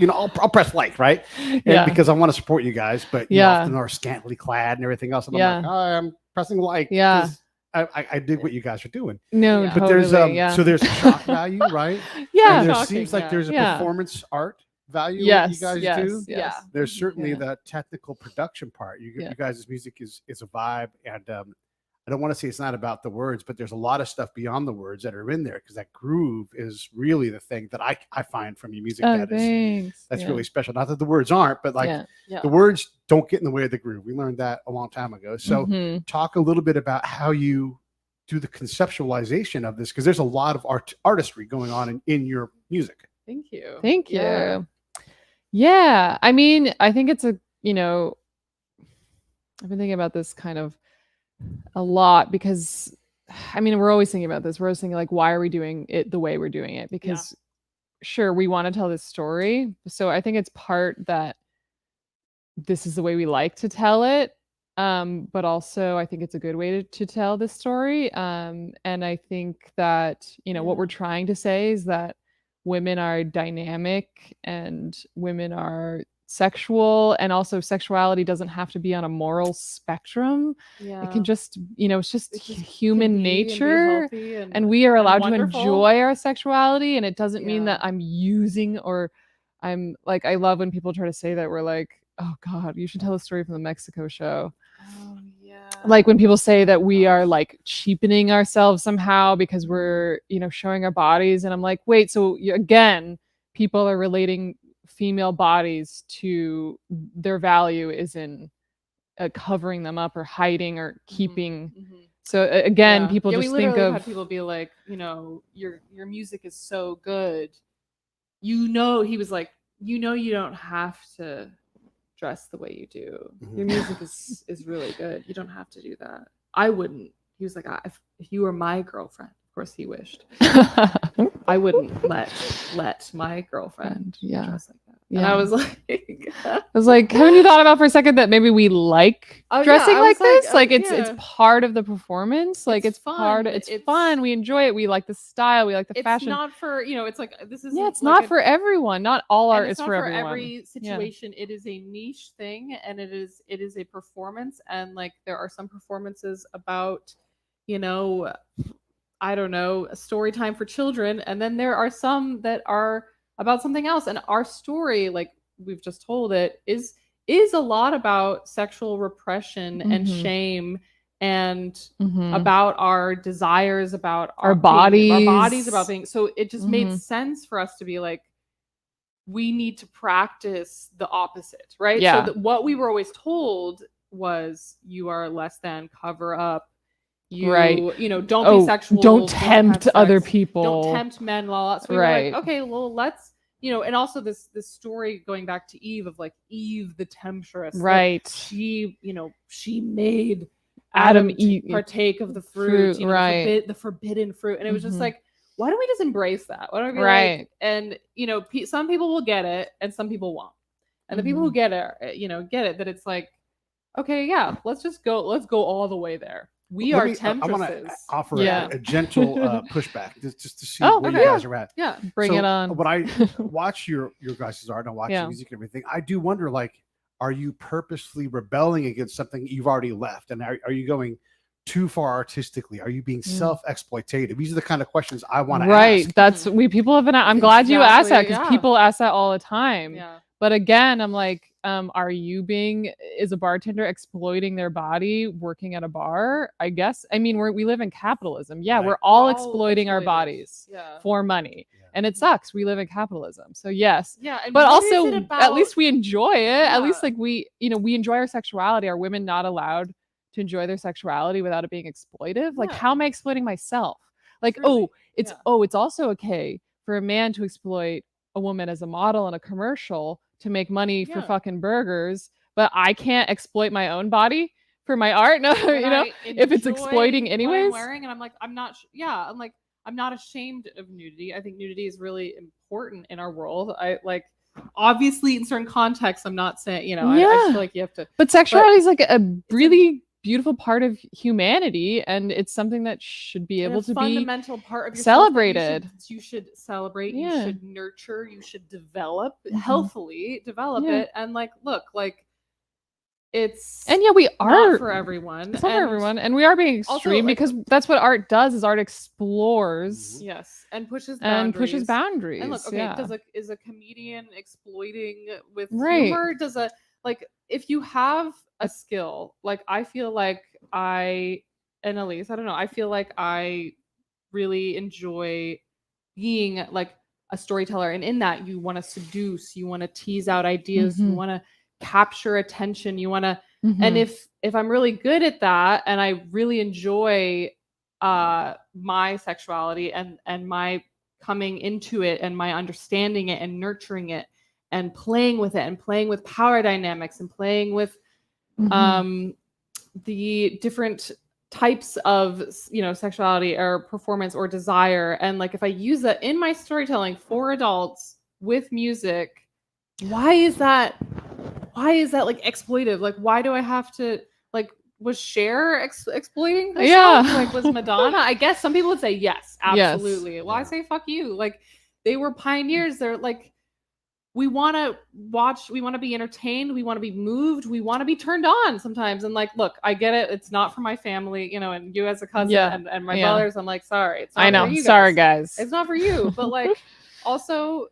I'll press like, right? And because I want to support you guys, but you often are scantily clad and everything else, and I'm like, I'm pressing like, I dig what you guys are doing. No, but totally, so there's a shock value, right? Yeah, and there seems like there's a performance art value what you guys do. Yeah, there's certainly the technical production part. You guys' music is a vibe, and I don't want to say it's not about the words, but there's a lot of stuff beyond the words that are in there, because that groove is really the thing that I find from your music that's really special. Not that the words aren't, but like the words don't get in the way of the groove. We learned that a long time ago. So talk a little bit about how you do the conceptualization of this, because there's a lot of artistry going on in your music. Thank you. Thank you. Yeah. I mean, I think it's I've been thinking about this kind of a lot, because I mean, we're always thinking about this. We're always thinking like, why are we doing it the way we're doing it? Because sure, we want to tell this story. So I think it's part that this is the way we like to tell it. But also I think it's a good way to tell this story. And I think that, what we're trying to say is that women are dynamic and women are sexual, and also sexuality doesn't have to be on a moral spectrum. It can just it's just human nature, and we are allowed to enjoy our sexuality, and it doesn't mean that I'm using, or I'm like, I love when people try to say that we're like, oh god, you should tell a story from the Mexico show. Like when people say that we are like cheapening ourselves somehow because we're showing our bodies, and I'm like, wait, so again, people are relating female bodies to their value is in covering them up or hiding or keeping. So again, people just think of had people be like, your music is so good. He was like, you don't have to dress the way you do. Your music is really good. You don't have to do that. I wouldn't. He was like, if you were my girlfriend, of course he wished. I wouldn't let my girlfriend dress like that. And I was like, haven't you thought about for a second that maybe we like dressing like this? Like it's part of the performance. Like it's fun. It's fun. We enjoy it. We like the style. We like the fashion. It's not for it's like this is it's not for everyone. Not all art is for everyone. Every situation. It is a niche thing, and it is a performance. And like there are some performances about I don't know, a story time for children, and then there are some that are about something else. And our story, like we've just told it, is a lot about sexual repression and shame, and about our desires, about our bodies, about being. So it just made sense for us to be like, we need to practice the opposite, right? Yeah. So what we were always told was, you are less than, cover up. Don't be sexual. Don't tempt other people. Don't tempt men. So we were like, okay, well, let's, and also this story going back to Eve, of like Eve the temptress. Right. Like she made Adam eat, partake of the fruit, right. the forbidden fruit. And it was just like, why don't we just embrace that? Why don't we be like, and some people will get it and some people won't. And the people who get it, get it, that it's like, okay, yeah, let's go all the way there. We are temptresses. I want to offer a gentle pushback just to see where you guys are at. Yeah, bring it on. When I watch your guys' art and I watch the music and everything, I do wonder, like, are you purposefully rebelling against something you've already left? And are you going too far artistically? Are you being self-exploitative? These are the kind of questions I want to ask. Right. That's people have been. I'm glad you asked that, because people ask that all the time. Yeah. But again, I'm like, is a bartender exploiting their body working at a bar? I guess. I mean, we live in capitalism. Yeah, right. We're all exploiting our bodies for money. Yeah. And it sucks. We live in capitalism. So yes. Yeah. But also, at least we enjoy it. Yeah. At least like we enjoy our sexuality. Are women not allowed to enjoy their sexuality without it being exploitive? Like, how am I exploiting myself? Like, it's also okay for a man to exploit a woman as a model in a commercial to make money for fucking burgers, but I can't exploit my own body for my art. No, when you know, I if it's enjoy exploiting what anyways. I'm wearing, and I'm like, I'm not ashamed of nudity. I think nudity is really important in our world. I like, obviously in certain contexts, I'm not saying, you know, I just feel like you have to. But sexuality is like a really beautiful part of humanity, and it's something that should be able to be fundamental part of yourself celebrated. You should celebrate. Yeah. You should nurture. You should develop healthfully. Develop it, and like, look, like, it's we are not for everyone. It's not for everyone, and we are being extreme because that's what art does. Is art explores, and pushes boundaries. And look, okay, is a comedian exploiting with humor? Does a if you have a skill, like I feel like and Elyse, I don't know, I feel like I really enjoy being like a storyteller, and in that you want to seduce, you want to tease out ideas, you want to capture attention, you want to and if I'm really good at that, and I really enjoy my sexuality and my coming into it and my understanding it and nurturing it and playing with it and playing with power dynamics and playing with the different types of, you know, sexuality or performance or desire, and like if I use that in my storytelling for adults with music, why is that like exploitive? Like, why do I have to, like, was Cher exploiting herself? Like, was Madonna? I guess some people would say yes, absolutely. Well, I say fuck you. Like, they were pioneers. They're like, we want to watch, we want to be entertained, we want to be moved, we want to be turned on sometimes. And like, look, I get it. It's not for my family, you know, and you as a cousin and my brothers, I'm like, sorry. It's not for you guys. Sorry, guys. It's not for you. But like, also,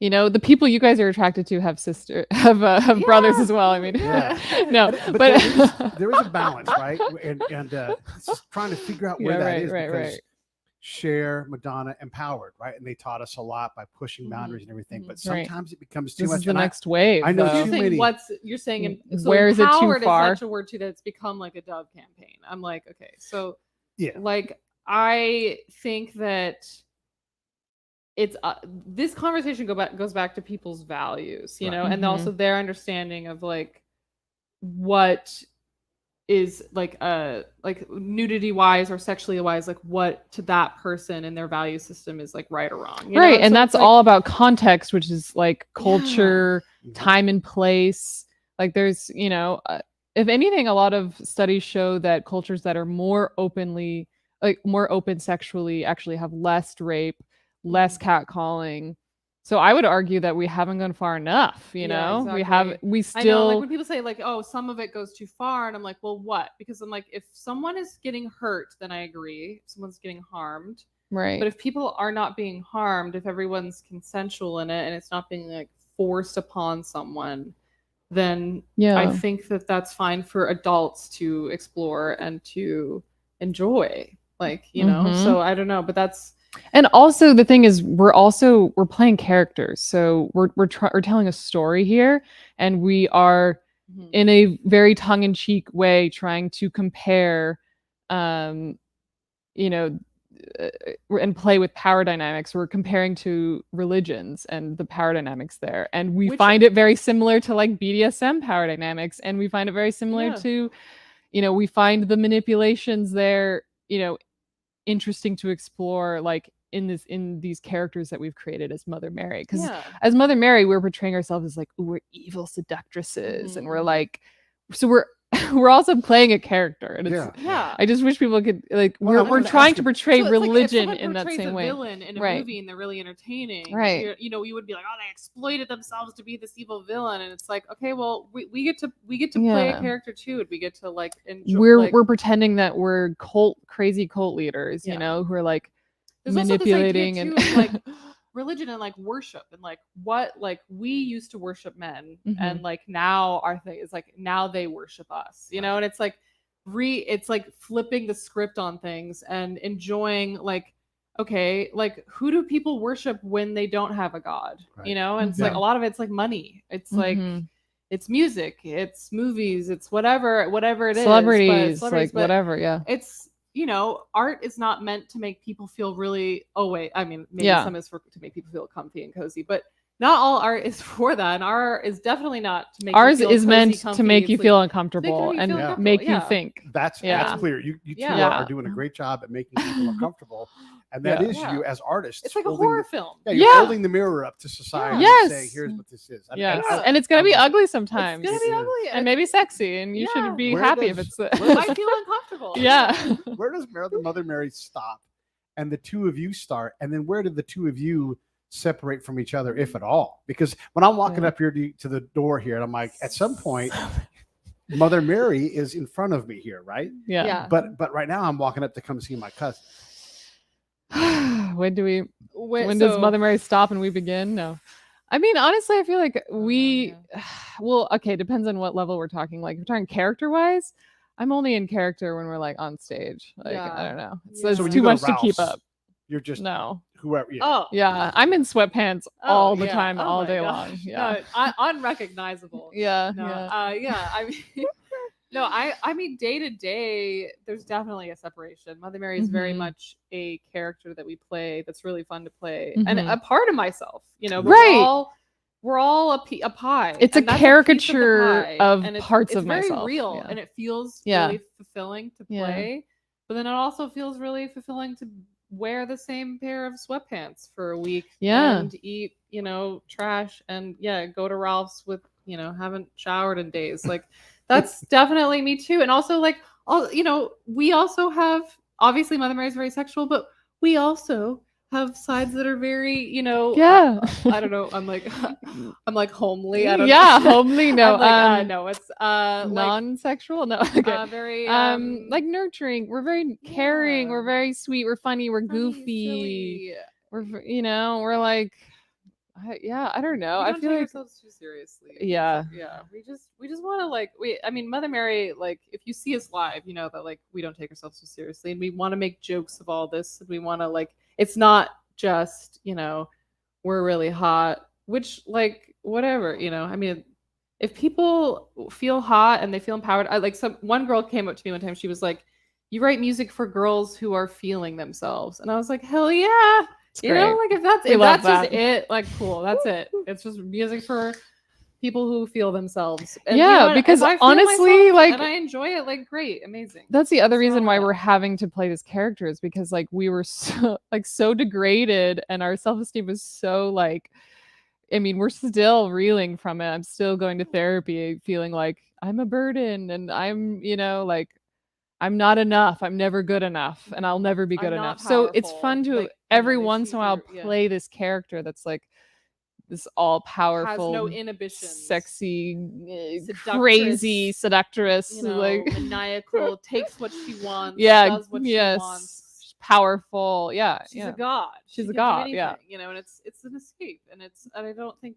you know, the people you guys are attracted to have brothers as well. I mean, no, but there is a balance, right? And it's just trying to figure out where that is, because Cher, Madonna, empowered, right? And they taught us a lot by pushing boundaries and everything. But sometimes it becomes too much. This is the next wave. I know too many. You're saying? So where is it too far? Is such a word too that it's become like a Dove campaign. I'm like, okay, so like I think that it's this conversation goes back to people's values, you know, and also their understanding of like what is like nudity wise or sexually wise, like what to that person and their value system is like right or wrong, you right? know? And so that's like, all about context, which is like culture, time and place. Like there's, you know, if anything, a lot of studies show that cultures that are more open sexually actually have less rape, less catcalling. So I would argue that we haven't gone far enough, you know? Exactly. We still, I know, like when people say like, oh, some of it goes too far, and I'm like, well, what? Because I'm like, if someone is getting hurt, then I agree. If someone's getting harmed. Right. But if people are not being harmed, if everyone's consensual in it and it's not being like forced upon someone, then I think that that's fine for adults to explore and to enjoy, like, you know? So I don't know, but that's, and also the thing is we're playing characters, so we're telling a story here, and we are in a very tongue-in-cheek way trying to compare you know, and play with power dynamics. We're comparing to religions and the power dynamics there, and we find it very similar to like BDSM power dynamics, and we find it very similar to, you know, we find the manipulations there, you know, interesting to explore, like in these characters that we've created as Mother Mary, because as Mother Mary we're portraying ourselves as like, ooh, we're evil seductresses, and we're like, so we're also playing a character, and it's, I just wish people could like, we're trying to portray religion in that same way. Villain in a movie and they're really entertaining, right? You know, you would be like, oh, they exploited themselves to be this evil villain, and it's like, okay, well, we get to play a character too, and we get to like enjoy. We're pretending that we're crazy cult leaders, you know, who are like manipulating and like religion and like worship, and like what, like we used to worship men, and like now our thing is like now they worship us, you know, and it's like it's like flipping the script on things and enjoying, like, okay, like who do people worship when they don't have a god, you know? And it's like a lot of it's like money, it's like it's music, it's movies, it's whatever it is, celebrities, like but whatever, it's, you know, art is not meant to make people feel really, oh wait, I mean, maybe some is to make people feel comfy and cozy, but not all art is for that, and art is definitely not to make Ours you feel is cozy, meant comfy. to make It's you like, feel they uncomfortable can make you and feel uncomfortable, make you yeah. think. That's Yeah. clear. You two Yeah. are doing a great job at making people uncomfortable, and that Yeah. is you as artists. It's like a holding horror the, film. Yeah, you're Yeah. holding the mirror up to society Yes. and saying, "Here's what this is." Yes. Yeah. And it's gonna I be love it. ugly sometimes. It's gonna be ugly and maybe sexy, and you Yeah. should be Where happy does- if it's it might feel uncomfortable. yeah. Where does Mother Mary stop, and the two of you start, and then where did the two of you separate from each other, if at all? Because when I'm walking Yeah. up here to the door here, and I'm like, at some point, Mother Mary is in front of me here, right? Yeah. Yeah. But right now, I'm walking up to come see my cousin. When does So- Mother Mary stop and we begin? No. I mean, honestly, I feel like we, well, okay, depends on what level we're talking. Like, if we're talking character wise, I'm only in character when we're like on stage. Like, Yeah. I don't know. It's, Yeah. it's So when too you go much to keep Ralph's, up. You're just No. whoever. Yeah. Oh. Yeah. I'm in sweatpants Oh, all the yeah. time, Oh all my day gosh. long. Yeah. No, unrecognizable. Yeah. No, Yeah. I mean, no, I mean, day to day, there's definitely a separation. Mother Mary is very Mhm. much a character that we play that's really fun to play, and Mhm. a part of myself. You know, but Right. we're all a pie. It's a and that's piece caricature pie, of and parts it's of very myself. real, Yeah. and it feels Yeah. really fulfilling to Yeah. play. But then it also feels really fulfilling to wear the same pair of sweatpants for a week, Yeah. and eat, trash, and go to Ralph's with, haven't showered in days. Like, that's definitely me too. And also, like, we also have, obviously Mother Mary is very sexual, but we also have sides that are very, Yeah. I don't know. I'm like homely. I don't Yeah, know. homely. No. I'm like, no, it's like, non-sexual. No. Okay. very Like nurturing. We're very caring. yeah. We're very sweet. We're funny. We're funny, goofy. silly. We're like, I don't know. We I don't feel take like, ourselves too seriously. yeah. We just want to, like, I mean, Mother Mary, like, if you see us live, you know that, like, we don't take ourselves too seriously, and we want to make jokes of all this, and we want to, like, it's not just, we're really hot, which, like, whatever, I mean, if people feel hot and they feel empowered, one girl came up to me one time, she was like, you write music for girls who are feeling themselves, and I was like, hell yeah. It's You know, great. like, if We love that's just that. it, like, cool, that's it. It's just music for people who feel themselves. And Yeah, you know what? because If I feel honestly, myself like, and I enjoy it, like, great, amazing. that's the other That's reason all why I we're want. having to play this character is because, like, we were so degraded, and our self-esteem was so, like, I mean, we're still reeling from it. I'm still going to therapy feeling like I'm a burden, and I'm, like, I'm not enough. I'm never good enough, and I'll never be I'm good not enough. So it's powerful. fun to Like, every they once see in a while through- yeah. play this character that's like this all Has powerful, no inhibitions. sexy, Seductress, crazy seductress, like maniacal, takes what she wants, yeah, does what yes, she wants. powerful, yeah, She's yeah. a god. She's She a can do god, yeah. anything, and it's an escape, and I don't think,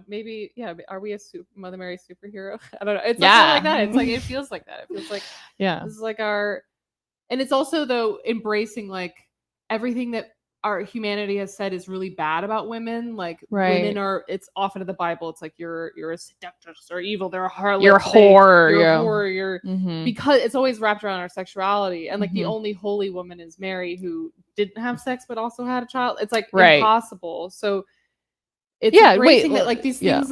maybe, are we a Mother Mary superhero? I don't know. It's Yeah. not like that. It's like, it feels like that. It feels like Yeah. this is like and it's also, though, embracing, like, everything that our humanity has said is really bad about women. Like, Right. women are, it's often in the Bible, it's like, you're a seductress or evil, they're a harlot. You're a whore, You're yeah. a whore. You're Mhm. because it's always wrapped around our sexuality, and, like, the Mhm. only holy woman is Mary, who didn't have sex but also had a child. It's like Right. impossible. So it's Yeah, embracing wait, that, like, these yeah. things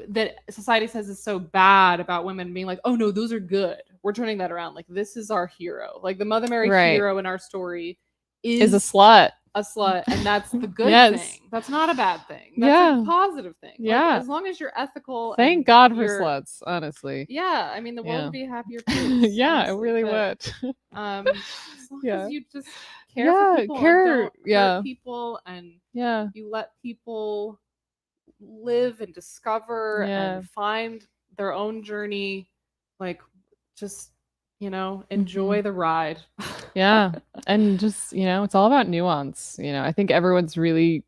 that society says is so bad about women, being like, oh no, those are good. We're turning that around. Like, this is our hero. Like, the Mother Mary Right. hero in our story Is a slut. and that's the good Yes. thing. That's not a bad thing. That's Yeah. a positive thing. Like, Yeah. as long as you're ethical. Thank and God for you're- sluts, honestly. Yeah, I mean, the world Yeah. would be a happier place. Yeah, it honestly, really but, would. as long Yeah. as you just care Yeah, for people, care, and don't yeah. hurt people, and Yeah. you let people live and discover Yeah. and find their own journey, like, just, enjoy the ride. Yeah. And just, it's all about nuance. I think everyone's really,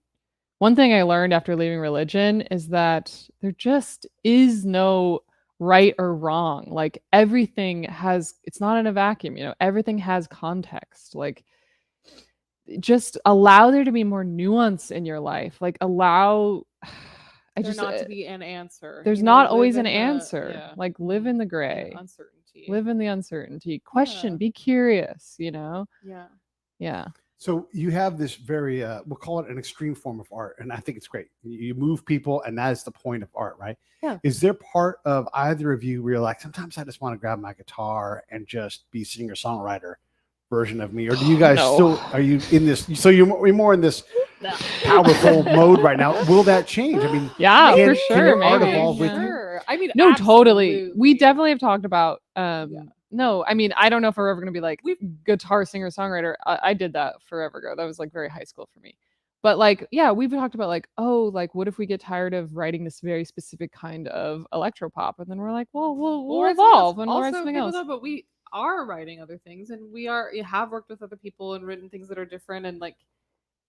one thing I learned after leaving religion is that there just is no right or wrong. Like, everything it's not in a vacuum, everything has context. Like, just allow there to be more nuance in your life. Like, allow, not to be an answer. there's you know, not live always in an the- answer. yeah. Like, live in the gray. And uncertainty. Live in the uncertainty. Question, Yeah. be curious, Yeah. Yeah. So you have this very, we'll call it an extreme form of art, and I think it's great. You move people, and that is the point of art, right? Yeah. Is there part of either of you where you're like, sometimes I just want to grab my guitar and just be singer-songwriter version of me? Or do you guys still, are you in this, so you're more in this powerful mode right now? Will that change? I mean, Yeah, can, for can sure. your art Maybe. evolve with you? Sure. I mean, No, totally. absolutely. We definitely have talked about no, I mean, I don't know if we're ever gonna be like guitar singer songwriter. I did that forever ago. That was like very high school for me. But like, yeah, we've talked about like, oh, like what if we get tired of writing this very specific kind of electro pop? And then we're like, well, we'll write something evolve else. and we'll write Also, something people else. know, but we are writing other things, and we have worked with other people and written things that are different, and like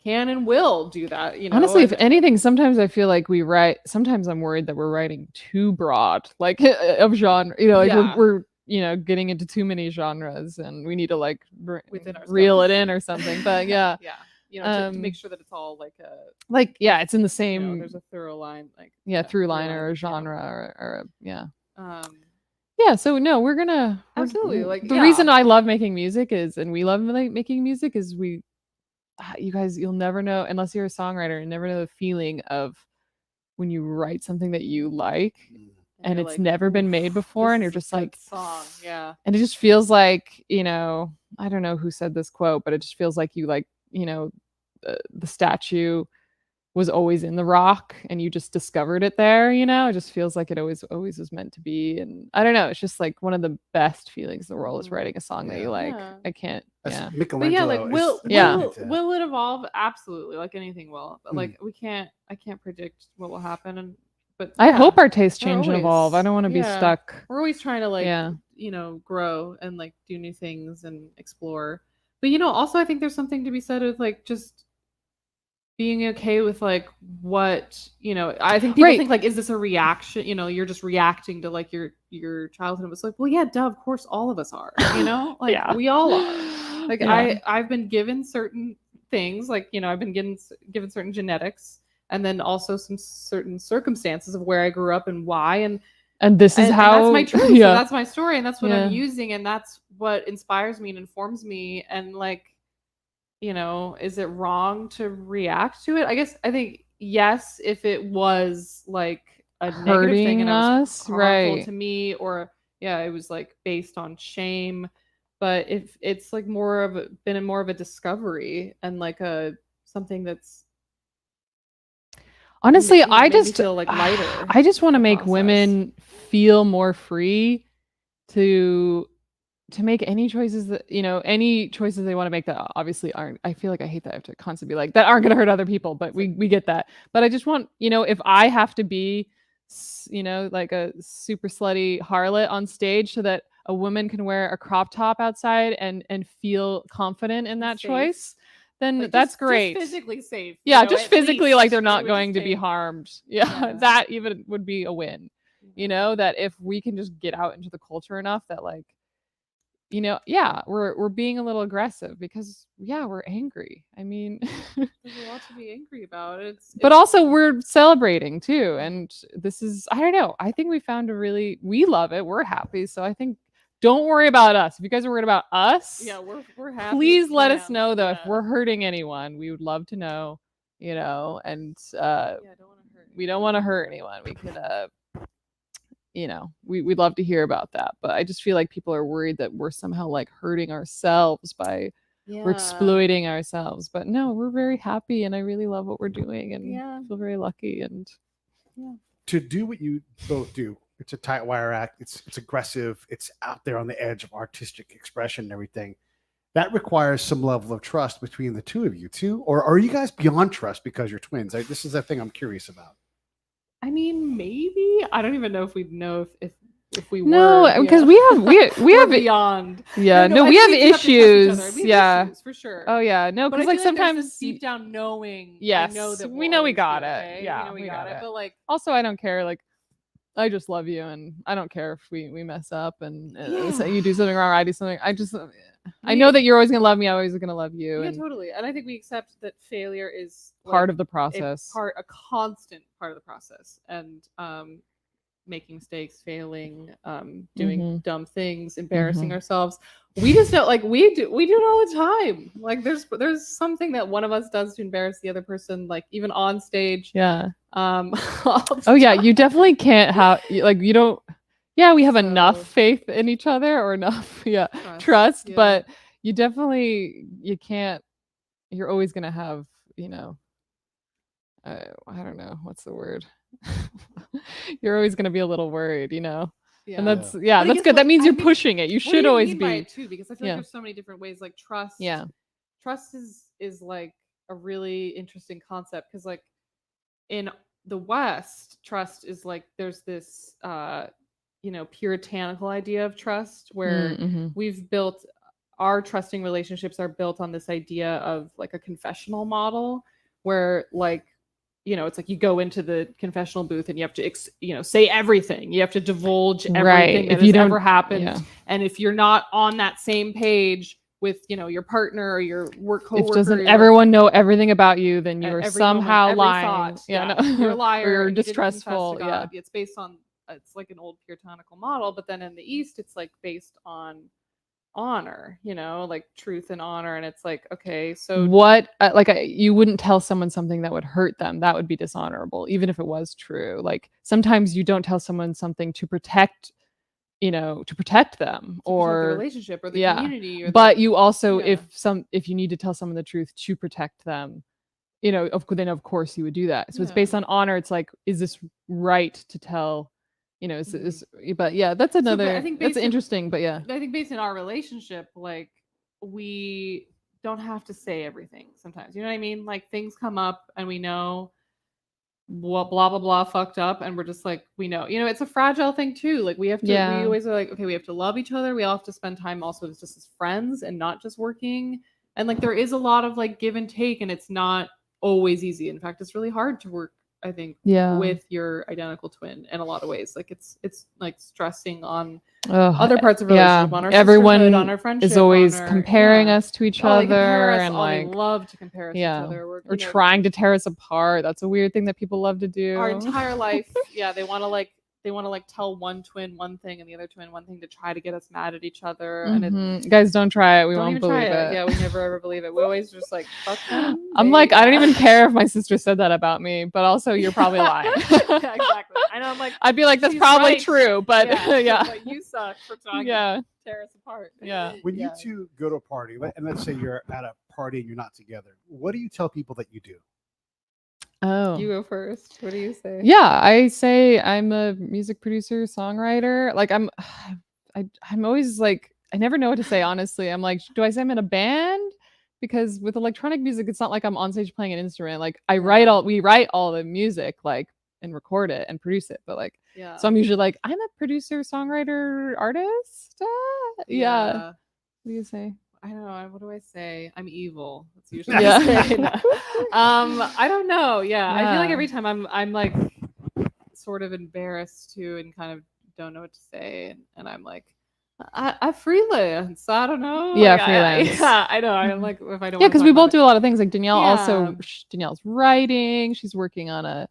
can and will do that. You know, Honestly, if and- anything, sometimes I feel like we write. Sometimes I'm worried that we're writing too broad, like of genre. You know, like Yeah. we're getting into too many genres, and we need to like Within ourselves. reel it in or something. But yeah, yeah, you know, to make Um, sure that it's all like a like it's in the you same know, there's a thorough line, like through line or a yeah. genre or yeah. Um, Yeah, so no, we're Absolutely, like, the yeah. reason I love making music is, and we love making music is you guys, you'll never know unless you're a songwriter, you never know the feeling of when you write something that you like and you're it's like, never been "Oof, made before, and this you're is a just good like, song, yeah. and it just feels like, you know, I don't know who said this quote, but it just feels like you like, you know, the statue was always in the rock and you just discovered it there, you know. It just feels like it always was meant to be. And I don't know, it's just like one of the best feelings in the world is writing a song that you like. Yeah. I can't That's But yeah, Michelangelo like is will amazing. will it evolve? Absolutely, like anything will. But like I can't predict what will happen, and but I yeah, hope our tastes we're change and evolve. I always- don't want to be yeah. stuck. We're always trying to like Yeah. you know, grow and like do new things and explore. But you know, also I think there's something to be said with like just being okay with like what, you know, I think people Right. think like, is this a reaction? You know, you're just reacting to like your childhood. It was like, well, yeah, duh, of course all of us are, you know, like Yeah. we all are. Like Yeah. I've been given certain things, like, you know, I've been given certain genetics, and then also some certain circumstances of where I grew up and why, And this is and how that's my truth. Yeah. And that's my story, and that's what Yeah. I'm using, and that's what inspires me and informs me. And like, you know, is it wrong to react to it? I think yes, if it was like a negative thing and it was Hurting us, harmful right. to me, or yeah, it was like based on shame. But if it's like more of a discovery and like a something that's Honestly, made I me just feel like lighter. I just want to the make process. women feel more free to make any choices that, you know, any choices they want to make that obviously aren't, I feel like I hate that I have to constantly be like, that aren't going to hurt other people, but we get that. But I just want, you know, if I have to be, you know, like a super slutty harlot on stage so that a woman can wear a crop top outside and feel confident in that Safe. choice, then Like, that's just great. physically safe. Yeah, you know, just at physically least like they're it not would going just to be take- harmed. Yeah, Yeah. that even would be a win. You know, that if we can just get out into the culture enough that like, you know, yeah, we're being a little aggressive because yeah, we're angry. I mean, There's a lot to be angry about. but also we're celebrating too. And this is, I don't know, I think we found we love it. We're happy. So I think don't worry about us. If you guys are worried about us, yeah, we're happy. please let us fans, know though if yeah. we're hurting anyone. We would love to know, you know, and Yeah, don't want to hurt. we don't want to hurt anyone. We could you know, we'd love to hear about that. But I just feel like people are worried that we're somehow like hurting ourselves by we're exploiting ourselves. But no, we're very happy and I really love what we're doing and feel very lucky. And To do what you both do, it's a tight wire act. It's aggressive. It's out there on the edge of artistic expression and everything. That requires some level of trust between the two of you too. Or are you guys beyond trust because you're twins? This is a thing I'm curious about. I mean, maybe. I don't even know if we'd know if we were. no, because we have we're beyond. Yeah, no, I we think have do to trust each issues. other. We have Yeah. issues, for sure. Oh yeah, no, But I because feel like there's sometimes this deep down knowing. yes, I know that we we'll know we always got be it. okay. Yeah, we know we got it. But like, also I don't care. Like I just love you, and I don't care if we mess up and so you do something wrong or I do something. I know that you're always gonna love me. I'm always gonna love you. Yeah, and totally. And I think we accept that failure is part like, of the process. a constant part of the process. And making mistakes, failing, doing Mhm. dumb things, embarrassing Mhm. ourselves. We just don't like we do it all the time. Like there's something that one of us does to embarrass the other person, like even on stage. Yeah. All the Oh yeah, time. you definitely can't have like you don't. Yeah, we have So- enough faith in each other or enough trust, yeah. but you can't. You're always gonna have I don't know what's the word. You're always gonna be a little worried, Yeah. and that's But I that's guess good. That what- means I you're mean, pushing it. You What do should you always mean by be. it too? Because I feel Yeah. like there's so many different ways. Like trust. Yeah. Trust is like a really interesting concept because like in the West, trust is like there's this puritanical idea of trust where Mhm. we've built our trusting relationships are built on this idea of like a confessional model where like it's like you go into the confessional booth and you have to say everything. You have to divulge everything Right. that If you has don't- ever happened. yeah. And if you're not on that same page with your partner or your work If coworker, doesn't your- everyone know everything about you, then you at are every somehow moment, every lying. thought, Yeah, no. you're a liar. Or you're you didn't confess to distrustful. Yeah. God. It's based on it's like an old puritanical model, but then in the East, it's like based on honor, like truth and honor, and it's like okay, so What you wouldn't tell someone something that would hurt them. That would be dishonorable, even if it was true. Like sometimes you don't tell someone something to protect them to protect the or relationship or the yeah. community. Or But you also, Yeah. if you need to tell someone the truth to protect them, then of course you would do that. So it's Yeah. based on honor. It's like, is this right to tell? But yeah, that's but another. I think That's based in- interesting. But yeah, I think based in our relationship, like we don't have to say everything sometimes. You know what I mean? Like things come up and we know what blah blah blah fucked up and we're just like we know. It's a fragile thing too. Like we have to Yeah. we always are like, okay, we have to love each other. We all have to spend time also just as friends and not just working. And like there is a lot of like give and take and it's not always easy. In fact, it's really hard to work, I think, Yeah. with your identical twin in a lot of ways. Like it's like stressing on Ugh, other parts of yeah. relationship, on our Everyone sisterhood, on our friendship, is always on our- comparing yeah. us to each Oh, other they compare us. and Oh, like they love to compare us to each other. or trying to tear us apart. That's a weird thing that people love to do. Our entire life, yeah, they want to like tell one twin one thing and the other twin one thing to try to get us mad at each other. And it, Guys, don't try it. We don't won even believe try it. Yeah, we never ever believe it. We always just like fuck them. I'm like, I don't even care if my sister said that about me, but also you're probably lying. Yeah, exactly. I know. I'm like, I'd be like, that's she's probably right. true, but yeah. But you suck for trying Yeah. to tear us apart. Yeah. When Yeah. you two go to a party, and let's say you're at a party and you're not together, what do you tell people that you do? Oh. You go first. What do you say? Yeah, I say I'm a music producer, songwriter. Like I'm always like, I never know what to say, honestly. I'm like, do I say I'm in a band? Because with electronic music, it's not like I'm on stage playing an instrument. Like we write all the music, like, and record it and produce it. But like, Yeah. so I'm usually like, I'm a producer, songwriter, artist. Yeah. What do you say? I don't know. What do I say? I'm evil. That's usually Yeah. what I say. No. I don't know. Yeah. I feel like Yeah. every time I'm like sort of embarrassed too and kind of don't know what to say. And I'm like, I freelance. I don't know. Yeah, Like, freelance. I know. I'm like, if I don't. Yeah, wanna because talk we about both it. do a lot of things. Like Danielle Yeah. Danielle's writing. She's working on a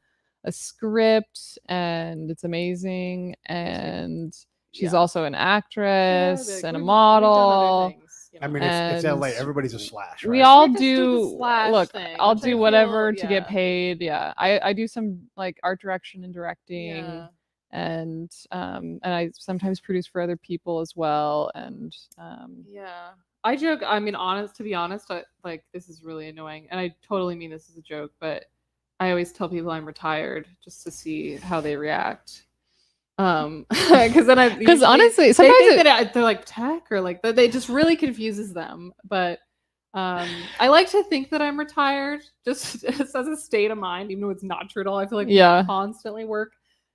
script, and it's amazing. And she's Yeah. also an actress like, and a we've done other model. things, I mean, it's LA. And Everybody's a slash, right? We all We just do the do. slash Look, thing, I'll which I do feel- whatever to get yeah. paid. Yeah, I do some like art direction and directing. Yeah. And I sometimes produce for other people as well. And Yeah. I joke. I mean, to be honest, like this is really annoying, and I totally mean this as a joke. But I always tell people I'm retired just to see how they react. Because then because honestly, they sometimes think that they're like tech or like that. They just really confuses them. But I like to think that I'm retired, just as a state of mind, even though it's not true at all. I feel like we Yeah. constantly work.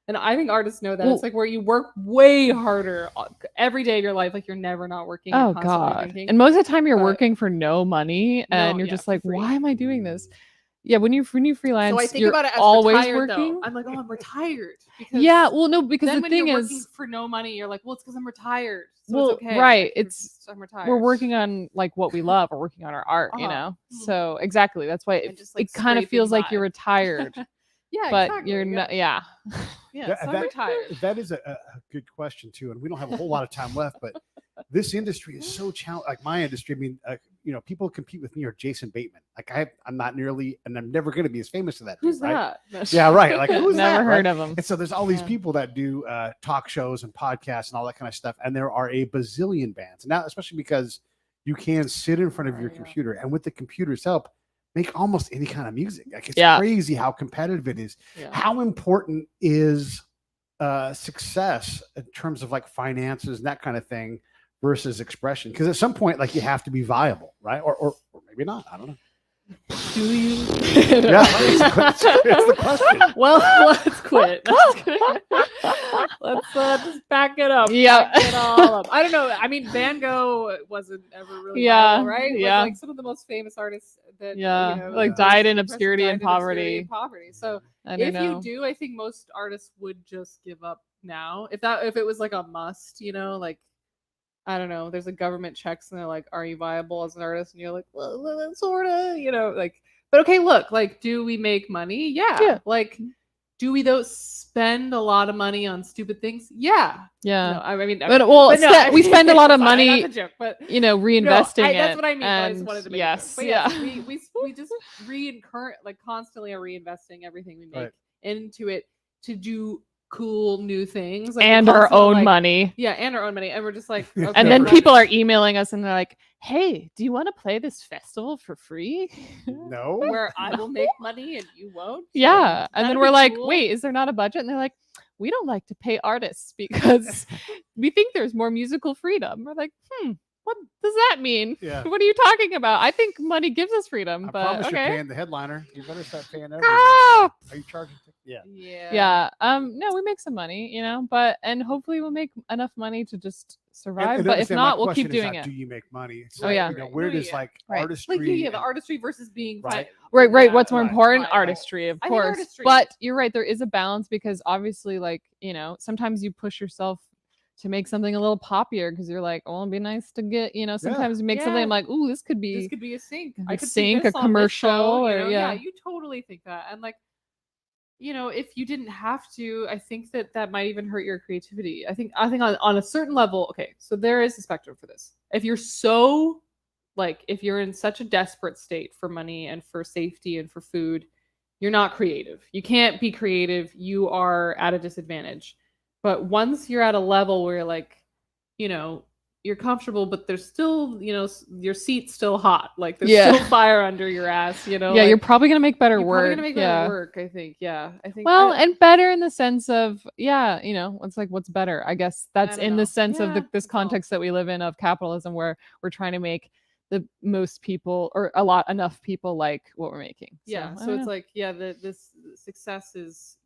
And I think artists know that. Well- It's like where you work way harder every day of your life. Like you're never not working. Oh You're constantly God! thinking. And most of the time, you're But- working for no money, and you're yeah, just for like, free. "Why am I doing this?" Yeah, when you freelance, So I think you're about it as always retired, working. though. I'm like, oh, I'm retired. Because Yeah, well, no, because then the when thing you're is, working for no money, you're like, well, it's because I'm retired. So Well, it's okay. right, Like, you're it's- just- I'm retired. we're working on like what we love. We're working on our art, you Uh-huh. know. Mhm. So exactly, that's why And just, like, it kind of scraping feels like by. you're retired. Yeah, but exactly. you're not. Yeah. Yeah, so I'm retired. That is a good question too, and we don't have a whole lot of time left. But this industry is so challenging. Like my industry, I mean, people compete with me or Jason Bateman. Like I'm not nearly, and I'm never going to be as famous as that. Who's dude, right? that? Yeah, right. Like who's Never that, heard right? of them. And so there's all these people that do talk shows and podcasts and all that kind of stuff, and there are a bazillion bands now, especially because you can sit in front of your computer and with the computer's help make almost any kind of music. Like it's crazy how competitive it is. Yeah. How important is success in terms of like finances and that kind of thing versus expression? Because at some point, like you have to be viable, right? Or maybe not. I don't know. Do you? Yeah, it's the question. Well, let's quit. Let's just back it up. Yeah. Back it all up. I don't know. I mean, Van Gogh wasn't ever really viral, right? Yeah. Like some of the most famous artists that like died in obscurity and poverty. So if you do, I think most artists would just give up now. If it was like a must, like I don't know, there's a government checks and they're like, are you viable as an artist? And you're like, well, sort of, like, but okay, look, like, do we make money? Yeah. Like, do we though spend a lot of money on stupid things? Yeah. Yeah. No, I mean, we spend a lot of money, that's a joke, but reinvesting it. That's what I mean. I just wanted to make yes, a joke. But we just constantly are reinvesting everything we make into it to do cool new things and our own money. Yeah, and our own money. And we're just like, okay, and then people are emailing us and they're like, hey, do you want to play this festival for free? No. Where I will make money and you won't. Yeah. And then we're like, cool. wait, is there not a budget? And they're like, we don't like to pay artists because we think there's more musical freedom. We're like, what does that mean? Yeah. What are you talking about? I think money gives us freedom. I but promise okay. you're paying the headliner. You better start paying everything. Oh! Are you charging? Yeah. No, we make some money, and hopefully we'll make enough money to just survive. But if not, we'll keep doing it. Do you make money? It's where does artistry? Like the artistry versus being right. Right. What's more important? Artistry, of course. Artistry. But you're right. There is a balance because obviously, sometimes you push yourself to make something a little poppier because you're like, oh, it'd be nice to get, sometimes you make something I'm like, ooh, this could be a sync. I could sync a commercial you totally think that. And like, if you didn't have to, I think that might even hurt your creativity. I think on a certain level, okay, so there is a spectrum for this. If you're if you're in such a desperate state for money and for safety and for food, you're not creative. You can't be creative. You are at a disadvantage. But once you're at a level where you're like, you're comfortable, but there's still, your seat's still hot. Like there's still fire under your ass, Yeah, you're probably going to make better work. Probably gonna make better work, I think. Yeah. I think and better in the sense of, it's like what's better. I guess that's in the sense of this context that we live in of capitalism where we're trying to make the most people or enough people like what we're making. So it's like, this success is,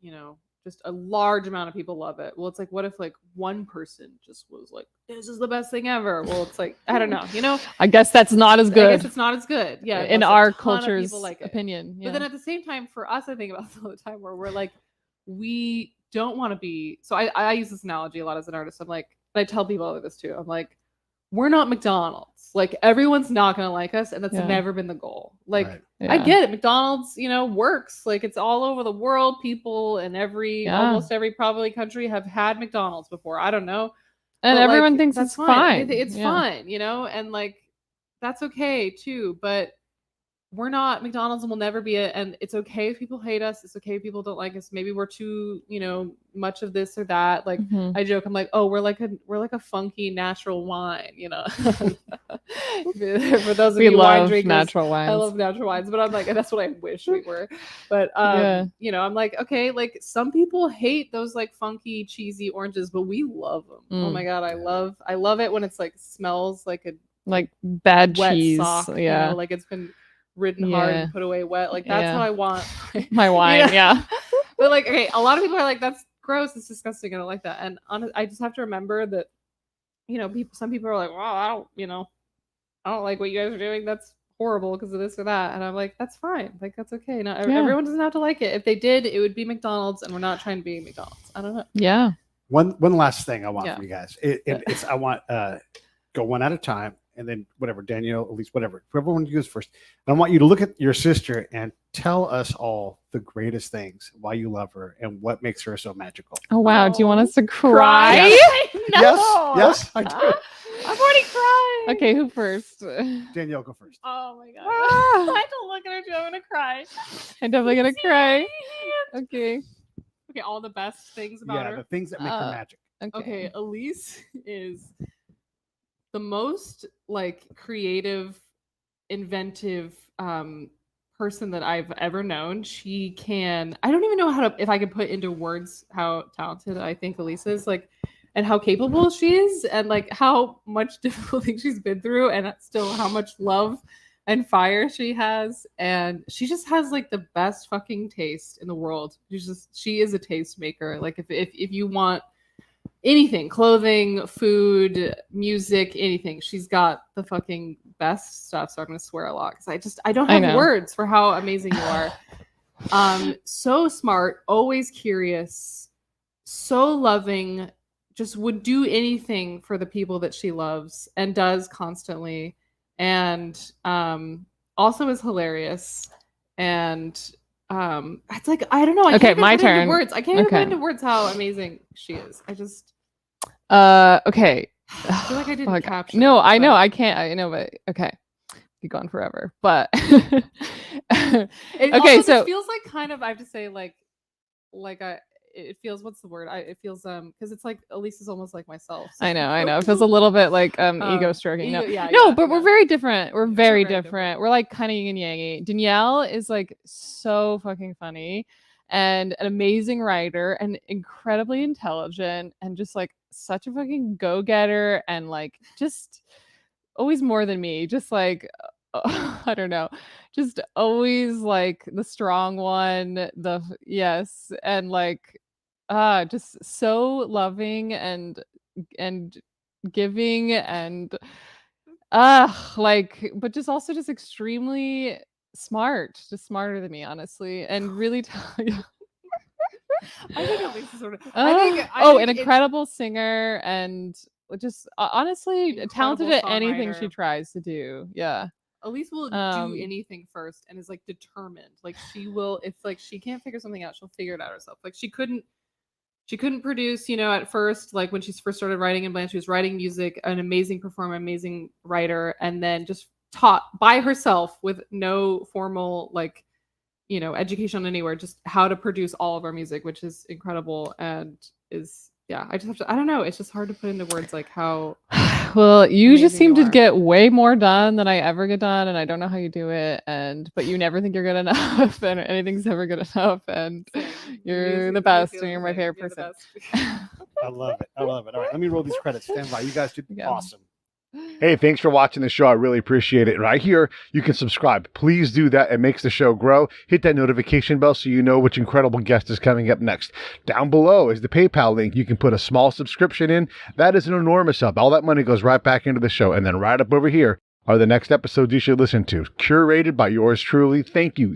just a large amount of people love it. Well, it's like, what if like one person just was like, this is the best thing ever? Well, it's like, I don't know, I guess that's not as good. I guess it's not as good. Yeah. In our culture's opinion. But then at the same time, for us, I think about this all the time where we're like, we don't want to be. So I use this analogy a lot as an artist. I'm like, and I tell people this too. I'm like, we're not McDonald's. Like everyone's not going to like us. And that's never been the goal. Like, I get it. McDonald's, works. Like it's all over the world. People in almost every probably country have had McDonald's before. I don't know. And everyone thinks it's fine. It's fine, and like, that's okay too. But we're not McDonald's and we'll never be it. And it's okay if people hate us. It's okay if people don't like us. Maybe we're too, much of this or that. Like I joke, I'm like, oh, we're like a funky natural wine, For those of you wine drinkers, natural wines. I love natural wines, but I'm like, that's what I wish we were. But I'm like, okay, like some people hate those like funky, cheesy oranges, but we love them. Oh my God, I love it when it's like smells like bad wet cheese. Sock, like it's been ridden hard and put away wet. Like that's what I want. My wine, But like, okay, a lot of people are like, that's gross, it's disgusting, I don't like that. And I just have to remember that, some people are like, wow, I don't like what you guys are doing. That's horrible because of this or that. And I'm like, that's fine. Like that's okay. Not everyone doesn't have to like it. If they did, it would be McDonald's, and we're not trying to be McDonald's. I don't know. Yeah. One last thing I want from you guys. It's I want go one at a time. and then whatever, Danielle, Elyse, whatever, whoever one goes first. And I want you to look at your sister and tell us all the greatest things, why you love her, and what makes her so magical. Oh wow! Do you want us to cry? Cry? No. Yes, I do. I've already cried. Okay, who first? Danielle, go first. Oh my god. Ah. I don't look at her too. I'm gonna cry. I'm definitely gonna cry. Okay. Okay, all the best things about her. The things that make her magic. Okay, Elyse is the most like creative, inventive person that I've ever known. She can, I don't even know if I could put into words how talented I think Elyse is, like, and how capable she is, and like how much difficult things she's been through, and still how much love and fire she has. And she just has like the best fucking taste in the world. She is a taste maker. Like if you want anything, clothing, food, music, anything, she's got the fucking best stuff. So I'm gonna swear a lot because I don't have words for how amazing you are. So smart, always curious, so loving, just would do anything for the people that she loves and does constantly, and also is hilarious. And it's like, I don't know, I can't my even put it into turn. words. I can't even put into words how amazing she is. I just okay. I feel like I didn't capture. No, it, I know, but- I can't. I know, but okay, be gone forever. But It okay, also so just feels like kind of, I have to say, like it feels, what's the word? It feels because it's like Elyse is almost like myself. So I know. It feels a little bit like ego stroking. ego- yeah, No, yeah, but we're yeah. very different. We're very very different. We're like kind of yin and yangy. Danielle is like so fucking funny and an amazing writer and incredibly intelligent and just like such a fucking go-getter and like just always more than me. Just like I don't know, just always like the strong one. Yes, and like just so loving and giving and like, but just also just extremely smart, just smarter than me, honestly, and really I think Elyse is sort of. an incredible singer and just honestly talented at anything she songwriter. tries to do. Yeah. Elyse will do anything first and is like determined. Like she will, if like she can't figure something out, she'll figure it out herself. Like she couldn't produce, at first, like when she first started writing in Blanche, she was writing music, an amazing performer, amazing writer, and then just taught by herself with no formal like, education anywhere, just how to produce all of our music, which is incredible and is, I just have to, I don't know, it's just hard to put into words like how well, you just seem to are. get way more done than I ever get done, and I don't know how you do it, but you never think you're good enough and anything's ever good enough, and you're the best and you're my favorite person. I love it. All right, let me roll these credits. Stand by. You guys did awesome. Hey, thanks for watching the show. I really appreciate it. Right here, you can subscribe. Please do that. It makes the show grow. Hit that notification bell so you know which incredible guest is coming up next. Down below is the PayPal link. You can put a small subscription in. That is an enormous help. All that money goes right back into the show. And then right up over here are the next episodes you should listen to, curated by yours truly. Thank you